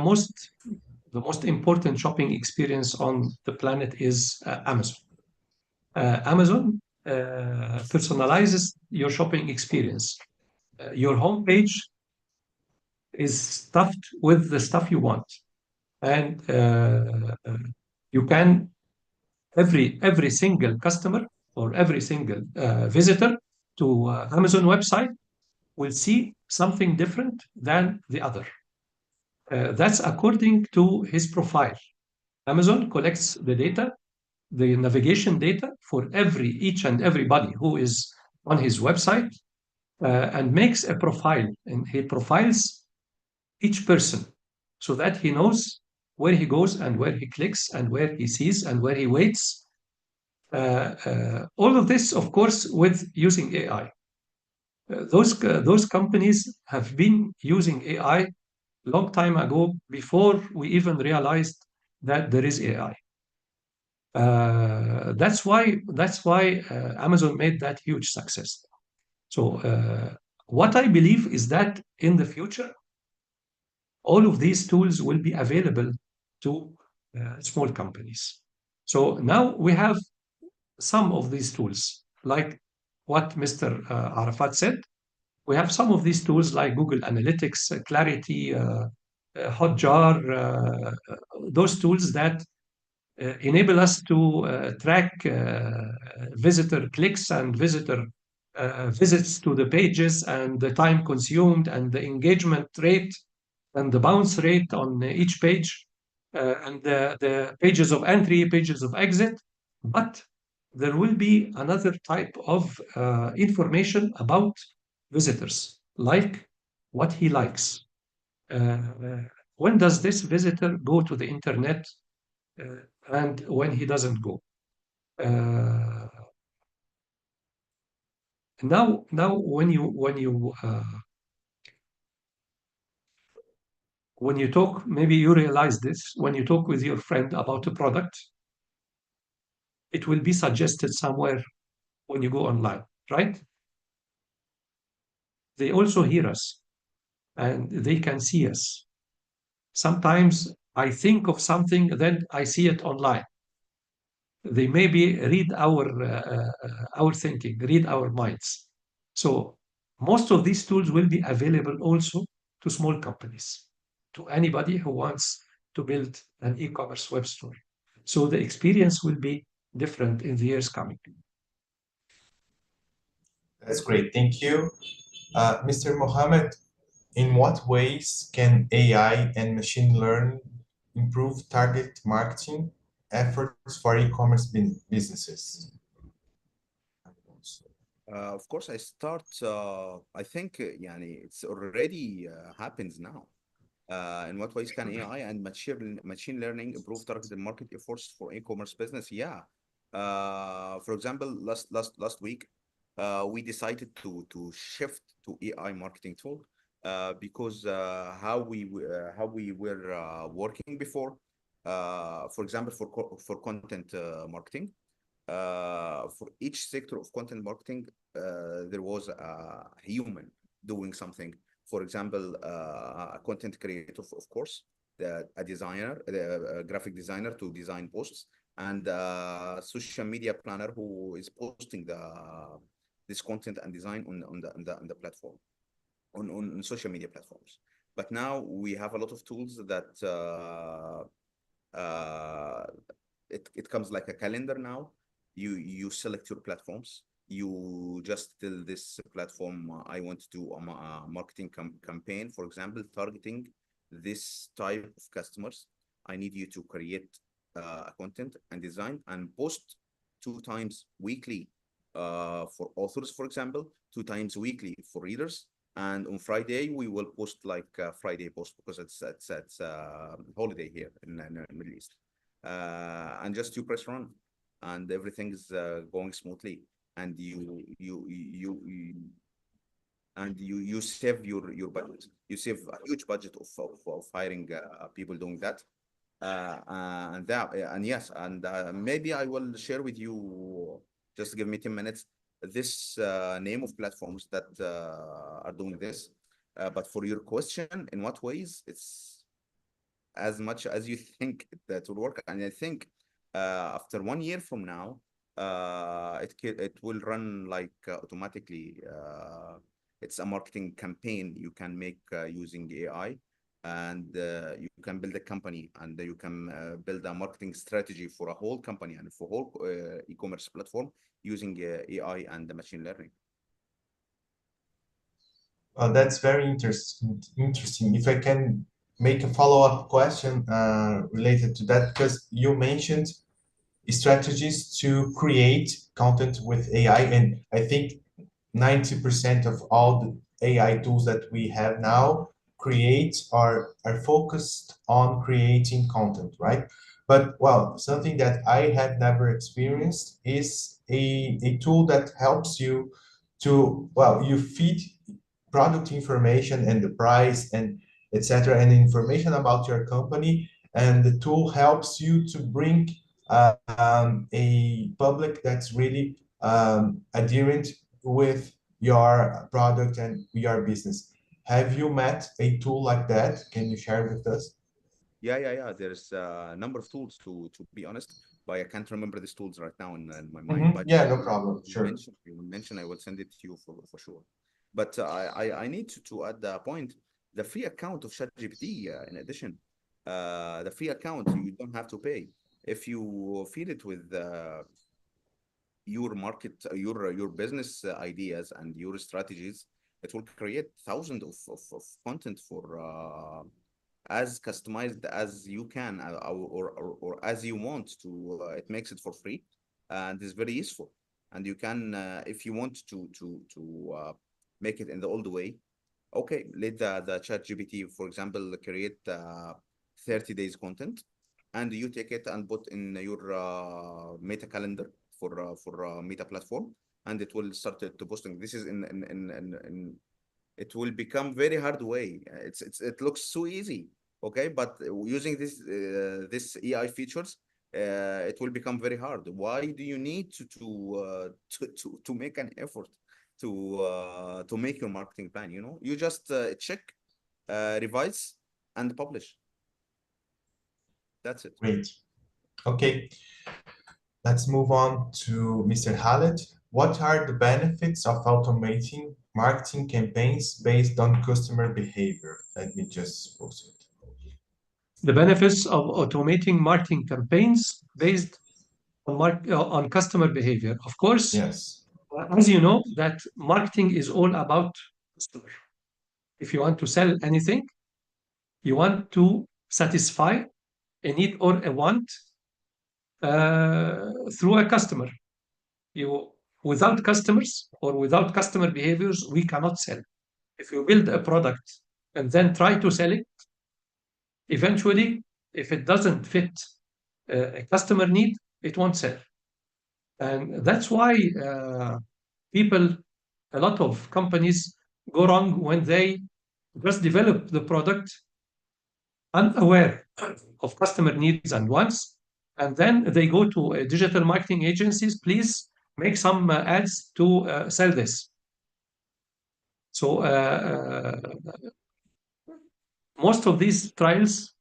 most important shopping experience on the planet is Amazon. Amazon personalizes your shopping experience. Your homepage is stuffed with the stuff you want, and you can every single customer or every single visitor to Amazon website will see something different than the other. That's according to his profile. Amazon collects the data, the navigation data for each and everybody who is on his website and makes a profile. And he profiles each person so that he knows where he goes and where he clicks and where he sees and where he waits. All of this, of course, with using AI. Those companies have been using AI long time ago before we even realized that there is AI. That's why Amazon made that huge success. So what I believe is that in the future, all of these tools will be available to small companies. So now we have some of these tools, like what Mr. Arafat said. We have some of these tools like Google Analytics, Clarity, Hotjar, those tools that enable us to track visitor clicks and visitor visits to the pages and the time consumed and the engagement rate and the bounce rate on each page and the pages of entry, pages of exit. But there will be another type of information about visitors, like what he likes. When does this visitor go to the internet and when he doesn't go? Now when you talk, maybe you realize this, when you talk with your friend about a product, it will be suggested somewhere when you go online, right? They also hear us. and they can see us. Sometimes I think of something, then I see it online. They maybe read our thinking, read our minds. So most of these tools will be available also to small companies, to anybody who wants to build an e-commerce web store. So the experience will be different in the years coming. That's great. Thank you. Mr. Mohammed, in what ways can AI and machine learning improve target marketing efforts for e-commerce businesses? Of course, I think يعني it's already happens now. In what ways can AI and machine learning improve targeted market efforts for e-commerce business? Yeah. For example, last week, we decided to shift to AI marketing tool because how we were working before. For example, for content marketing, for each sector of content marketing, there was a human doing something. For example, a content creator, of course, a designer, a graphic designer to design posts, and a social media planner who is posting this content and design on the platform, on social media platforms. But now we have a lot of tools that it comes like a calendar now. You select your platforms. You just tell this platform, I want to do a marketing campaign, for example, targeting this type of customers. I need you to create a content and design and post 2 times weekly for authors, for example, 2 times weekly for readers. And on Friday, we will post like a Friday post because it's holiday here in the Middle East. And just you press run, and everything is going smoothly, and you save your budget. You save a huge budget of hiring people doing that. And yes, and maybe I will share with you. Just give me 10 minutes. This name of platforms that are doing this. But for your question, in what ways, it's as much as you think that will work. And I think after 1 year from now, it will run like automatically. It's a marketing campaign you can make using AI, and you can build a company, and you can build a marketing strategy for a whole company and for whole e-commerce platform using AI and the machine learning. That's very interesting. If I can make a follow-up question related to that, because you mentioned strategies to create content with AI, and I think 90% of all the AI tools that we have now are focused on creating content, right? But well, something that I have never experienced is a tool that helps you to, well, you feed product information and the price and etc. and information about your company, and the tool helps you to bring a public that's really adherent with your product and your business. Have you met a tool like that? Can you share with us? Yeah. There's a number of tools to be honest, but I can't remember these tools right now in my mind. But Yeah, no problem. Sure. you mention, I will send it to you for sure. But I need to add the point, the free account of ChatGPT. In addition, the free account you don't have to pay if you feed it with your market, your business ideas and your strategies. It will create thousands of content for as customized as you can, or as you want to. It makes it for free, and is very useful. And you can, if you want to make it in the old way, okay, let the chat GPT, for example, create 30 days content, and you take it and put in your meta calendar for meta platform, and it will start to posting. This is in it will become very hard way. It looks so easy, okay, but using this AI features, it will become very hard. Why do you need to make an effort to make your marketing plan? You know, you just check revise, and publish. That's it. Great. Okay, let's move on to Mr. Khaled. What are the benefits of automating marketing campaigns based on customer behavior? Let me just post it. The benefits of automating marketing campaigns based on customer behavior. Of course, Yes. as you know, that marketing is all about customer. If you want to sell anything, you want to satisfy a need or a want through a customer. You without customers or without customer behaviors, we cannot sell. If you build a product and then try to sell it, eventually, if it doesn't fit a customer need, it won't sell. And that's why people, a lot of companies go wrong when they just develop the product unaware of customer needs and wants. And then they go to digital marketing agencies, please make some ads to sell this. So most of these trials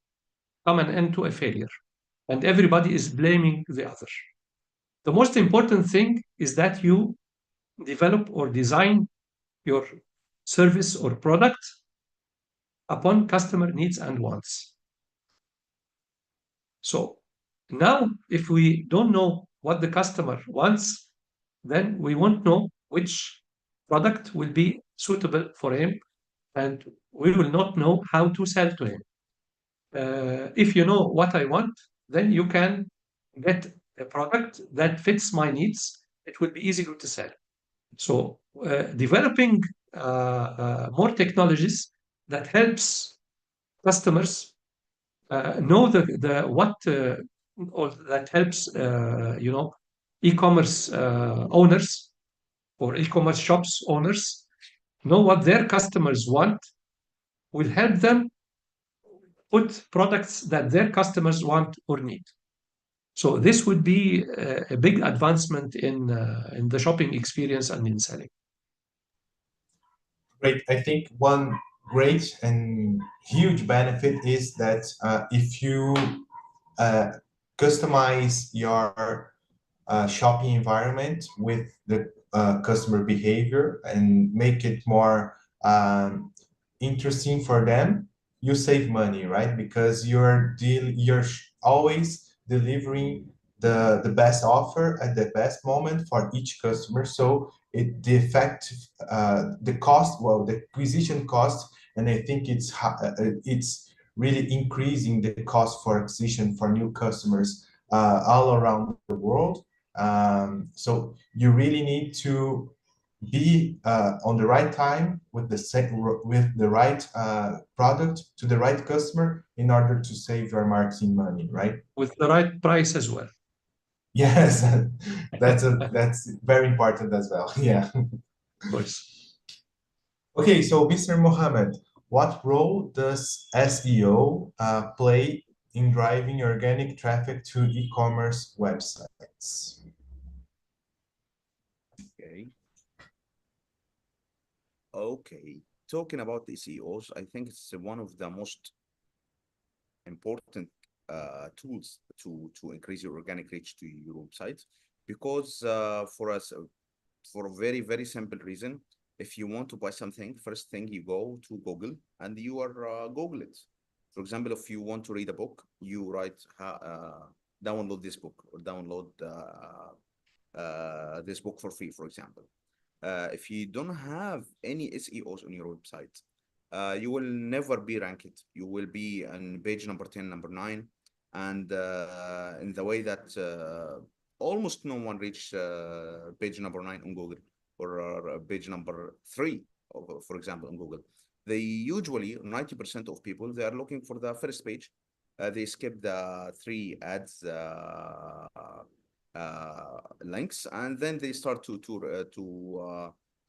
come an end to a failure, and everybody is blaming the other. The most important thing is that you develop or design your service or product upon customer needs and wants. So now, if we don't know what the customer wants, then we won't know which product will be suitable for him, and we will not know how to sell to him. If you know what I want, then you can get a product that fits my needs. It will be easier to sell. So developing more technologies that helps customers know the what or that helps e-commerce owners or e-commerce shops owners know what their customers want will help them put products that their customers want or need. So this would be a big advancement in the shopping experience and in selling. Great. I think one great and huge benefit is that if you customize your shopping environment with the customer behavior and make it more interesting for them, you save money, right? Because you're always delivering the best offer at the best moment for each customer. So the effect, the cost, well, the acquisition cost, and I think it's really increasing the cost for acquisition for new customers all around the world. So you really need to be on the right time with the right product to the right customer in order to save your marketing money, right? With the right price as well. Yes, that's very important as well. Yeah. Of course. Okay, so Mr. Mohammed, what role does SEO play in driving organic traffic to e-commerce websites? Okay. Okay. Talking about the SEOs, I think it's one of the most important tools to increase your organic reach to your website, because for us, for a very simple reason, if you want to buy something, first thing you go to Google and you are Google it. For example, if you want to read a book, you write download this book or download this book for free, for example. If you don't have any SEOs on your website, you will never be ranked. You will be on page number 10, number 9, and in the way that almost no one reach page number 9 on Google, or page number 3, for example, on Google. They usually, 90% of people, they are looking for the first page. They skip the 3 ads links, and then they start to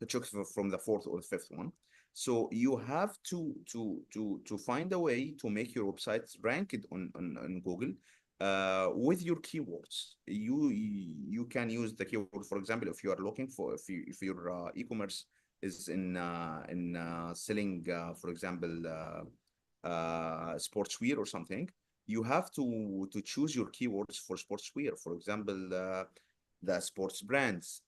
check from the 4th or 5th one. So you have to find a way to make your websites ranked on Google with your keywords. You can use the keyword, for example, if you are looking for, if your e-commerce is in selling, for example, sportswear or something, you have to choose your keywords for sportswear. For example, the sports brands,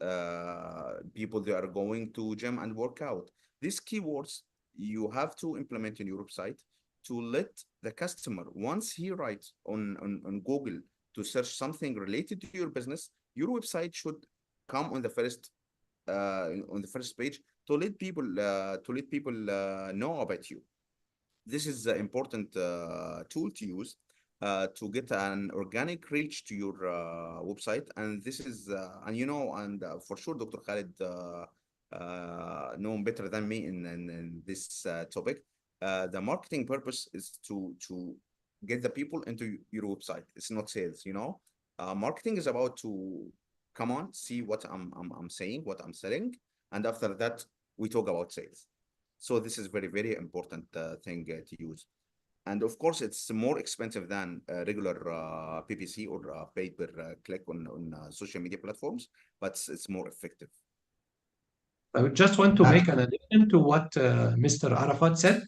people that are going to gym and work out. These keywords you have to implement in your website to let the customer, once he writes on Google to search something related to your business, your website should come on the first page to let people know about you. This is an important tool to use to get an organic reach to your website. And this is, and you know, and for sure, Dr. Khalid know better than me in this topic. The marketing purpose is to get the people into your website. It's not sales, you know. Marketing is about to come on, see what I'm saying, what I'm selling, and after that we talk about sales. So this is very, very important thing to use. And of course, it's more expensive than regular PPC or pay per click on social media platforms, but it's more effective. I just want to make an addition to what Mr. Arafat said,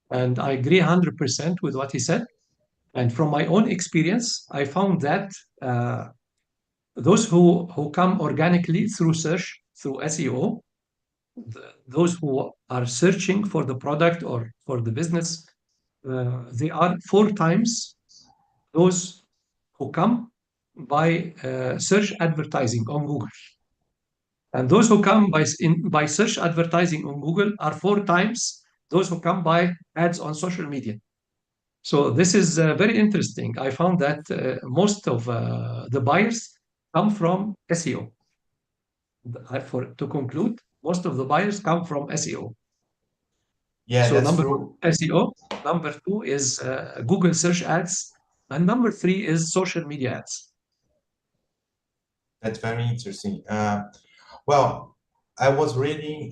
and I agree 100% with what he said. And from my own experience, I found that those who come organically through search, through SEO, those who are searching for the product or for the business, they are 4 times those who come by search advertising on Google. And those who come by search advertising on Google are 4 times those who come by ads on social media. So this is very interesting. I found that most of the buyers come from SEO. To conclude, most of the buyers come from SEO. Yeah, So that's number one, true. SEO. Number two is Google search ads. And number three is social media ads. That's very interesting. Well, I was reading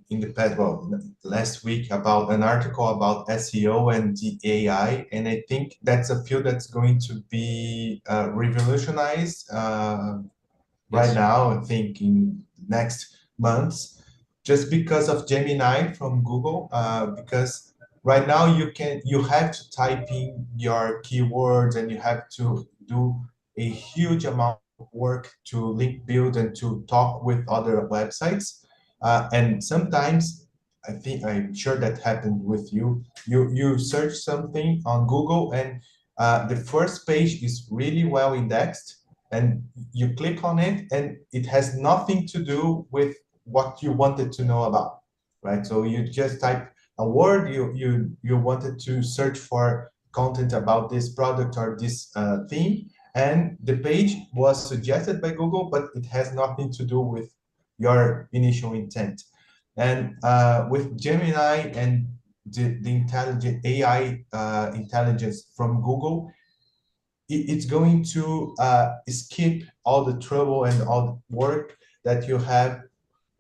in the past, well, last week about an article about SEO and the AI, and I think that's a field that's going to be revolutionized right Yes. now, I think in next months, just because of Gemini from Google, because right now you have to type in your keywords and you have to do a huge amount of work to link build and to talk with other websites. And sometimes I'm sure that happened with you. You search something on Google and the first page is really well indexed, and you click on it and it has nothing to do with what you wanted to know about, right? So you just type a word, you wanted to search for content about this product or this theme, and the page was suggested by Google, but it has nothing to do with your initial intent. And with Gemini and the intelligent AI intelligence from Google, it's going to skip all the trouble and all the work that you have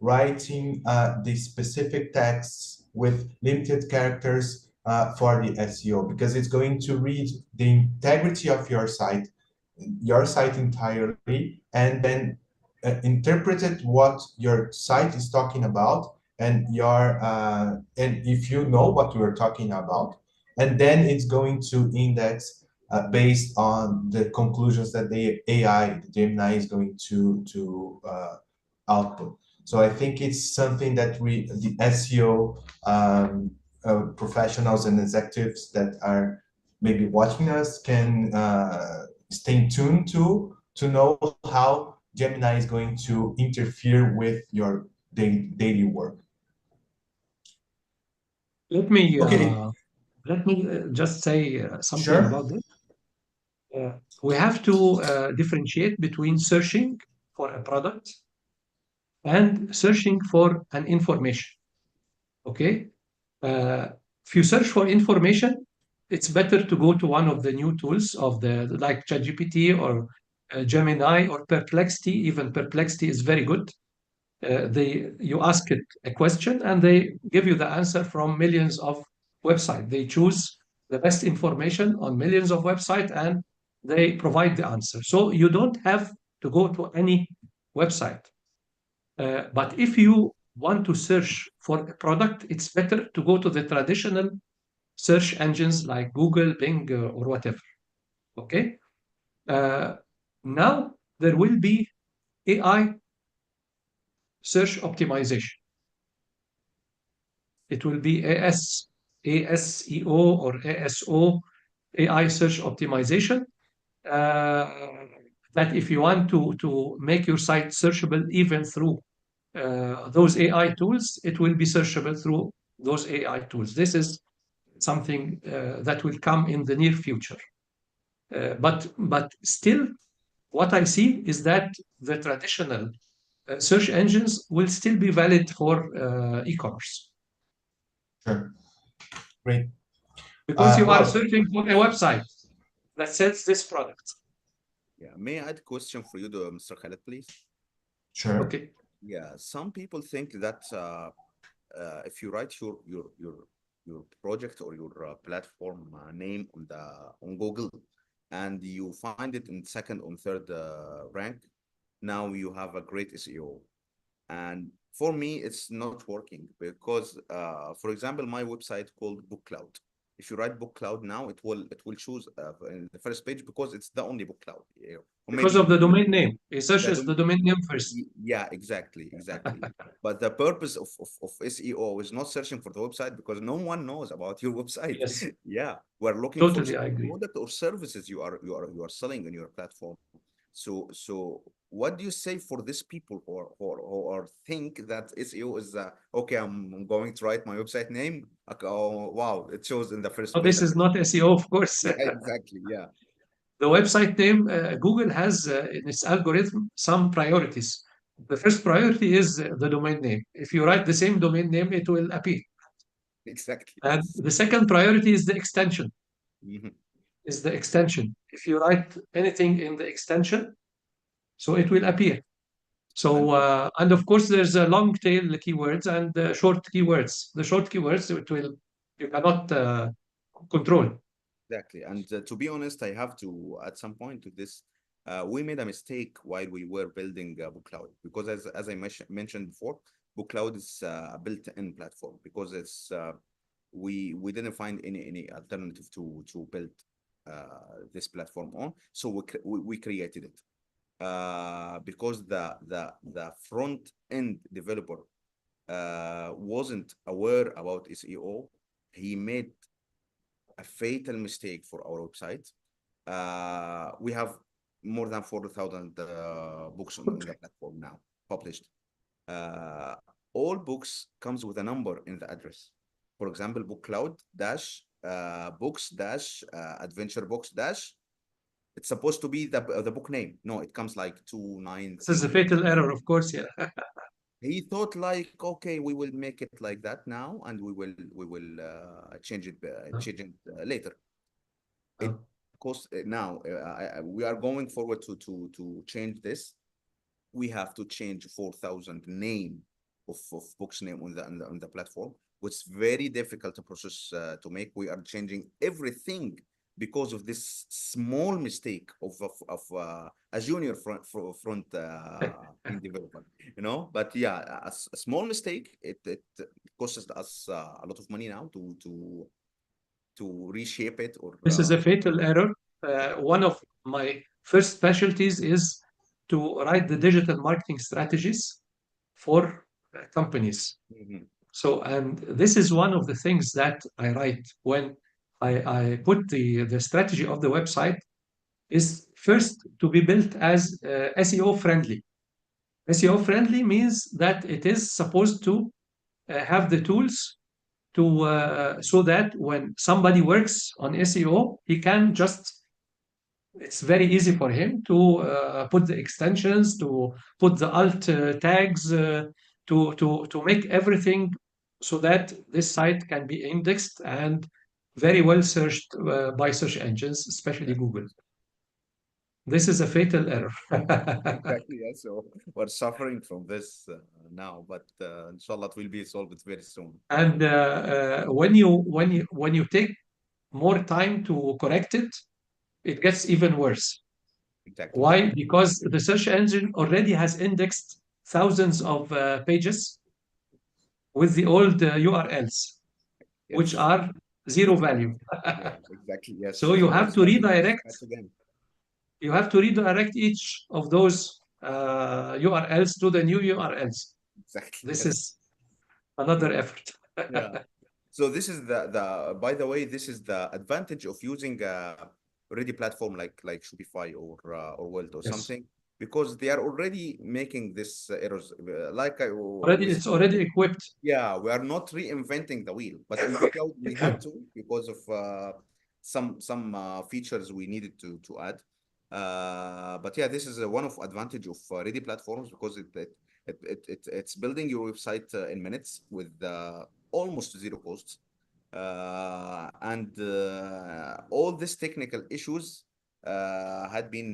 writing the specific texts with limited characters for the SEO, because it's going to read the integrity of your site entirely, and then interpreted what your site is talking about, and and if you know what you are talking about, and then it's going to index based on the conclusions that the AI, the Gemini, is going to output. So I think it's something that the SEO professionals and executives that are maybe watching us can stay tuned to know how Gemini is going to interfere with your daily work. Let me Okay, just say something sure. about this. We have to differentiate between searching for a product and searching for an information. Okay? If you search for information, it's better to go to one of the new tools of the like ChatGPT or Gemini or Perplexity. Even Perplexity is very good. You ask it a question and they give you the answer from millions of websites. They choose the best information on millions of websites and they provide the answer. So you don't have to go to any website. But if you want to search for a product, it's better to go to the traditional search engines like Google, Bing, or whatever. Okay. Uh, Now there will be AI search optimization. It will be ASEO or ASO, AI search optimization. That if you want to make your site searchable even through those AI tools, it will be searchable through those AI tools. This is something that will come in the near future. But still, what I see is that the traditional search engines will still be valid for e-commerce. Sure. Great. Because you are Well, searching for a website that sells this product. Yeah. May I add a question for you, Mr. Khaled, please? sure. Okay. Yeah. Some people think that if you write your project or your platform name on Google and you find it in second or third rank, now you have a great SEO. And for me, it's not working because, for example, my website called Book Cloud. If you write Book Cloud now, it will choose in the first page because it's the only Book Cloud. Yeah. Or Because maybe of the domain name. It the searches the dom- domain name first. yeah, exactly. But the purpose of SEO is not searching for the website because no one knows about your website. Yes, Yeah, we're looking for totally the I agree. product or services you are selling on your platform. So what do you say for these people who are think that SEO is okay? I'm going to write my website name. Okay, oh wow, it shows in the So first page this at is the not beginning. SEO, of course. Yeah, exactly. Yeah, The website name, Google has in its algorithm some priorities. The first priority is the domain name. If you write the same domain name, it will appear. exactly. And Yes. the second priority is the extension. Mhm. Is the extension. If you write anything in the extension, so it will appear. So, And and of course, there's a long tail keywords and short keywords. The short keywords, you cannot control. exactly. And to be honest, I have to, at some point to this, we made a mistake while we were building Book Cloud because as I mentioned before, Book Cloud is a built-in platform because we didn't find any alternative to build this platform on, so we created it because the front end developer wasn't aware about SEO. He made a fatal mistake for our website. We have more than 40,000 books on the platform now published. Uh, all books comes with a number in the address. For example, book cloud dash books dash adventure books dash. It's supposed to be the book name. No, it comes like This is a 2934. fatal error, of course. Yeah. He thought like, okay, we will make it like that now, and we will change it later. It Uh, costs now. We are going forward to change this. We have to change 4,000 name of books name on the platform, which is very difficult to process to make. We are changing everything because of this small mistake of a junior front end developer, But yeah, a small mistake, it costs us a lot of money now to reshape it or This is a fatal error. One of my first specialties is to write the digital marketing strategies for companies. Mhm. So, and this is one of the things that I write when I put the strategy of the website is first to be built as SEO friendly. SEO friendly means that it is supposed to have the tools to so that when somebody works on SEO, he can just it's very easy for him to put the extensions, to put the alt tags, to make everything so that this site can be indexed and very well searched by search engines, especially Exactly. Google. This is a fatal error. Exactly. Yeah. So we're suffering from this now, but inshallah it will be solved very soon. And when you take more time to correct it, it gets even worse. Exactly. Why? Because the search engine already has indexed thousands of pages, with the old URLs, which Yes. are zero value. Yeah, exactly. Yes. So you So we're have to starting from redirect. scratch again. You have to redirect each of those URLs to the new URLs. Exactly. This Yes. is another effort. Yeah. So this is the by the way, this is the advantage of using a ready platform like Shopify or Welt or Yes. something, because they are already making this errors. Like Already, we it's said already before, equipped. yeah, we are not reinventing the wheel, but in the cloud we had to, because of some features we needed to add. But yeah, this is one of advantage of ready platforms, because it's building your website in minutes with almost zero costs. And all these technical issues had been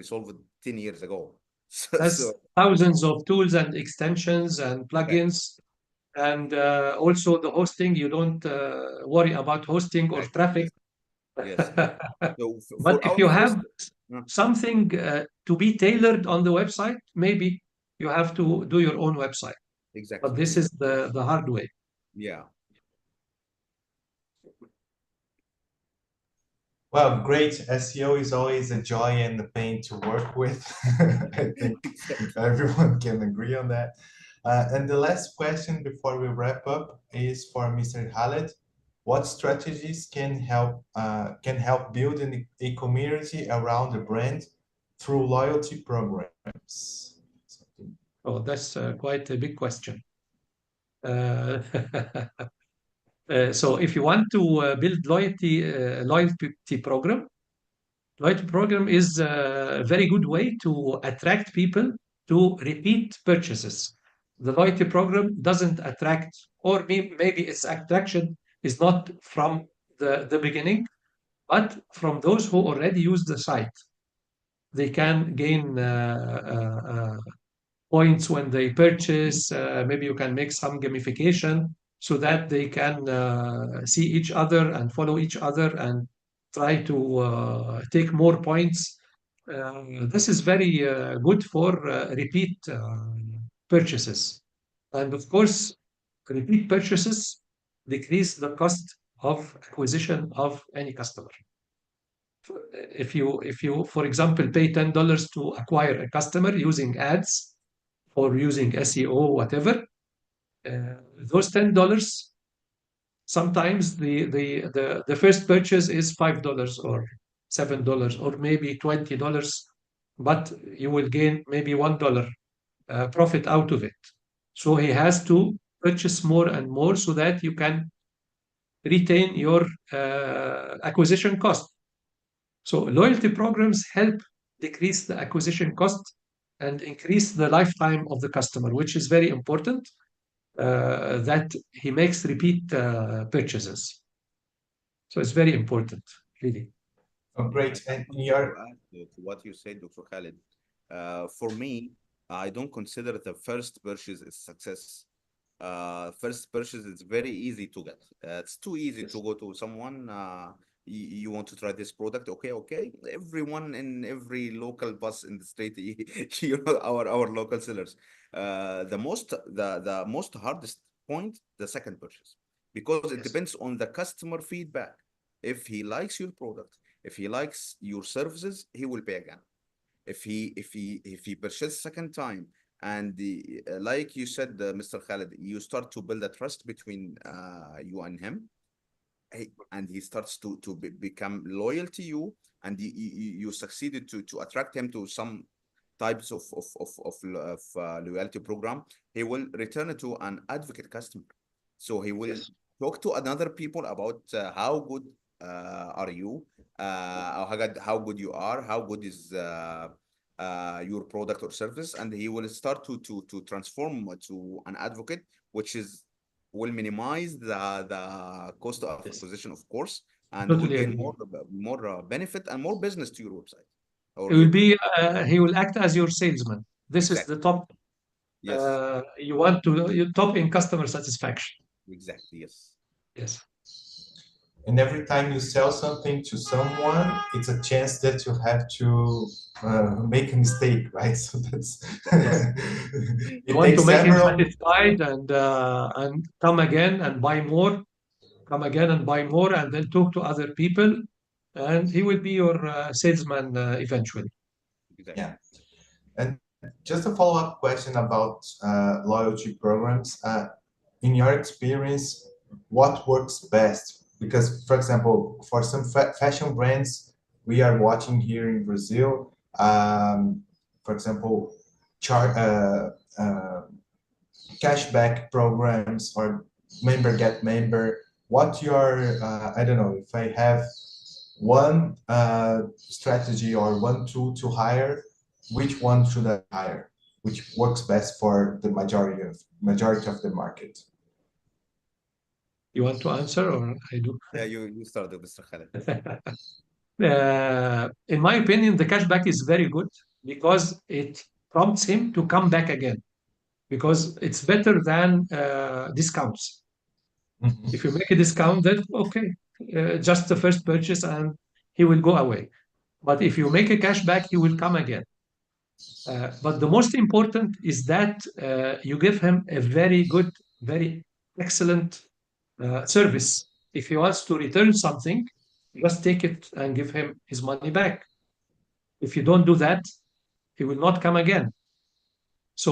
resolved 10 years ago. So Has thousands of tools and extensions and exactly, plugins, and also the hosting. You don't worry about hosting or exactly. traffic. Yes, yes. So But for if our you first, have uh, something to be tailored on the website, maybe you have to do your own website. But exactly, this yes, is the hard way. yeah, Well, great. SEO is always a joy and a pain to work with. I think exactly. everyone can agree on that. And the last question before we wrap up is for Mr. Khaled. What strategies can help build a community around the brand through loyalty programs? Oh, that's quite a big question. Uh, so if you want to build loyalty program, loyalty program is a very good way to attract people to repeat purchases. The loyalty program doesn't attract, or maybe its attraction is not from the beginning, but from those who already use the site. They can gain points when they purchase. Maybe you can make some gamification so that they can see each other and follow each other and try to take more points. This is very good for repeat purchases. And of course, repeat purchases decrease the cost of acquisition of any customer. If you, for example, pay $10 to acquire a customer using ads or using SEO, whatever, those $10, sometimes the first purchase is $5 or $7 or maybe $20, but you will gain maybe $1 profit out of it. So he has to purchase more and more so that you can retain your acquisition cost. So loyalty programs help decrease the acquisition cost and increase the lifetime of the customer, which is very important, that he makes repeat purchases. So it's very important, really. Oh, I great. have And in something to your add to what you said, Dr. Khalid. For me, I don't consider the first purchase a success. First purchase is very easy to get. It's too easy to Yes. go to someone. You want to try this product? Okay, okay. Everyone in every local bus in the street, you know, our local sellers. The most hardest point, the second purchase, because it Yes. depends on the customer feedback. If he likes your product, if he likes your services, he will pay again. If he purchases second time, and like you said, Mr. Khalid, you start to build a trust between you and him, and he starts to become loyal to you, and you succeeded to attract him to some types of loyalty program. He will return it to an advocate customer, so he will Yes. talk to other people about how good are you, how good you are, how good is your product or service, and he will start to transform to an advocate, which is will minimize the cost of Yes. acquisition, of course, and will Totally gain agree. more benefit and more business to your website It or will your be, product. he will act as your salesman. This is Exactly. the top, Yes. you want to, you top in customer satisfaction. Exactly. Yes. Yes. And every time you sell something to someone, it's a chance that you have to make a mistake, right? So that's Yes. You it want to takes make him several. satisfied and come again and buy more, come again and buy more, and then talk to other people, and he will be your salesman eventually. Exactly. Yeah. And just a follow-up question about loyalty programs. In your experience, what works best? Because, for example, for some fashion brands we are watching here in Brazil, for example, cashback programs or member get member. What your I don't know if I have one strategy or one tool to hire, which one should I hire? Which works best for the majority of the market? You want to answer or I do? Yeah, you started, Mr. Khaled. In my opinion, the cashback is very good because it prompts him to come back again because it's better than discounts. Mhm. If you make a discount, then okay, just the first purchase and he will go away. But if you make a cashback, he will come again. But the most important is that you give him a very good, very excellent service. If he wants to return something, just take it and give him his money back. If you don't do that, he will not come again. So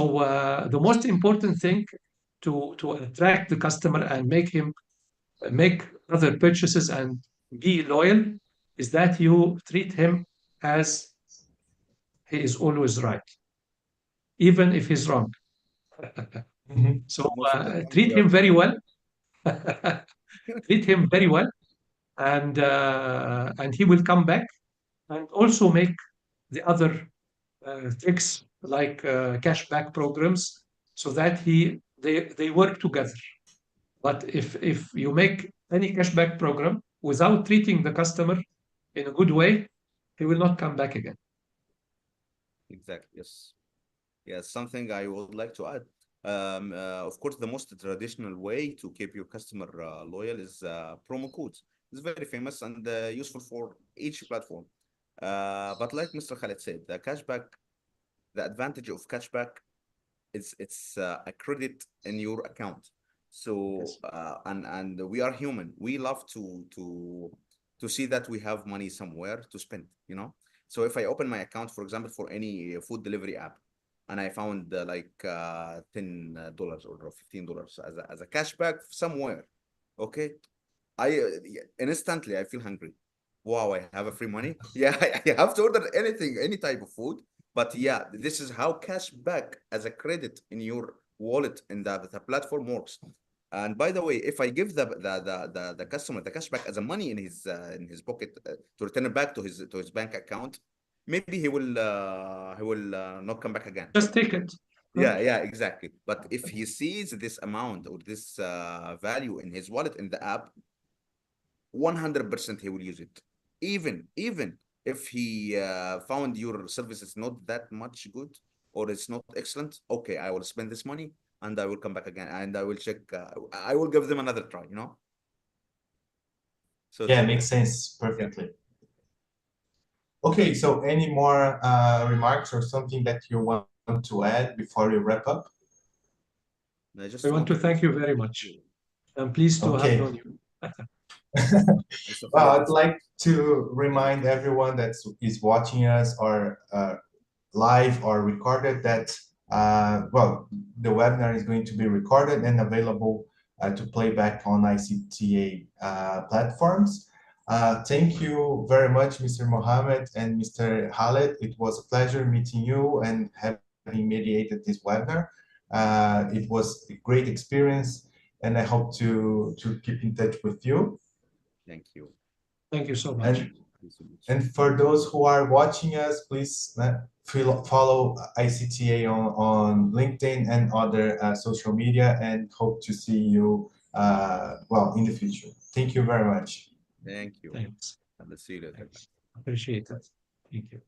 the most important thing to attract the customer and make him make other purchases and be loyal is that you treat him as he is always right, even if he's wrong. Mhm. So Most of the time we treat are him very wrong. well. Treat him very well, and he will come back. And also make the other tricks like cashback programs, so that they work together. But if you make any cashback program without treating the customer in a good way, he will not come back again. Exactly. Yes. Yes. Something I would like to add. Of course, the most traditional way to keep your customer loyal is promo codes. It's very famous and useful for each platform. But like Mr. Khaled said, the advantage of cashback is it's a credit in your account. So Yes. and we are human. We love to see that we have money somewhere to spend, you know. So if I open my account, for example, for any food delivery app, and I found like $10 or $15 as a cashback somewhere, okay, instantly I feel hungry. Wow, I have a free money. Yeah, I have to order anything, any type of food. But yeah, this is how cashback as a credit in your wallet in the platform works. And by the way, if I give the customer the cashback as a money in his pocket to return it back to his bank account, maybe he will not come back again. Just take it. Huh? Yeah, yeah, exactly. But if he sees this amount or this value in his wallet in the app, 100% he will use it. Even if he found your service is not that much good or it's not excellent, okay, I will spend this money and I will come back again and I will check. I will give them another try. You know. So Yeah, it's makes good. sense Yeah. perfectly. Okay, so any more remarks or something that you want to add before we wrap up? I I just want to wanted to thank you very much. I'm pleased to have Okay. known you. Mr. Well, Khaled, I'd it's like to a pleasure remind to have everyone that is watching us or live or recorded that, well, the webinar is going to be recorded and available to play back on ICTA platforms. Thank you very much, Mr. Mohammed and Mr. Khaled. It was a pleasure meeting you and having mediated this webinar. It was a great experience, and I hope to keep in touch with you. Thank you. Thank you so much. And Thank you so much. and for those who are watching us, please follow ICTA on LinkedIn and other social media, and hope to see you well in the future. Thank you very much. Thank you. Thanks. And let's see you later. Thanks. Appreciate it. Thank you.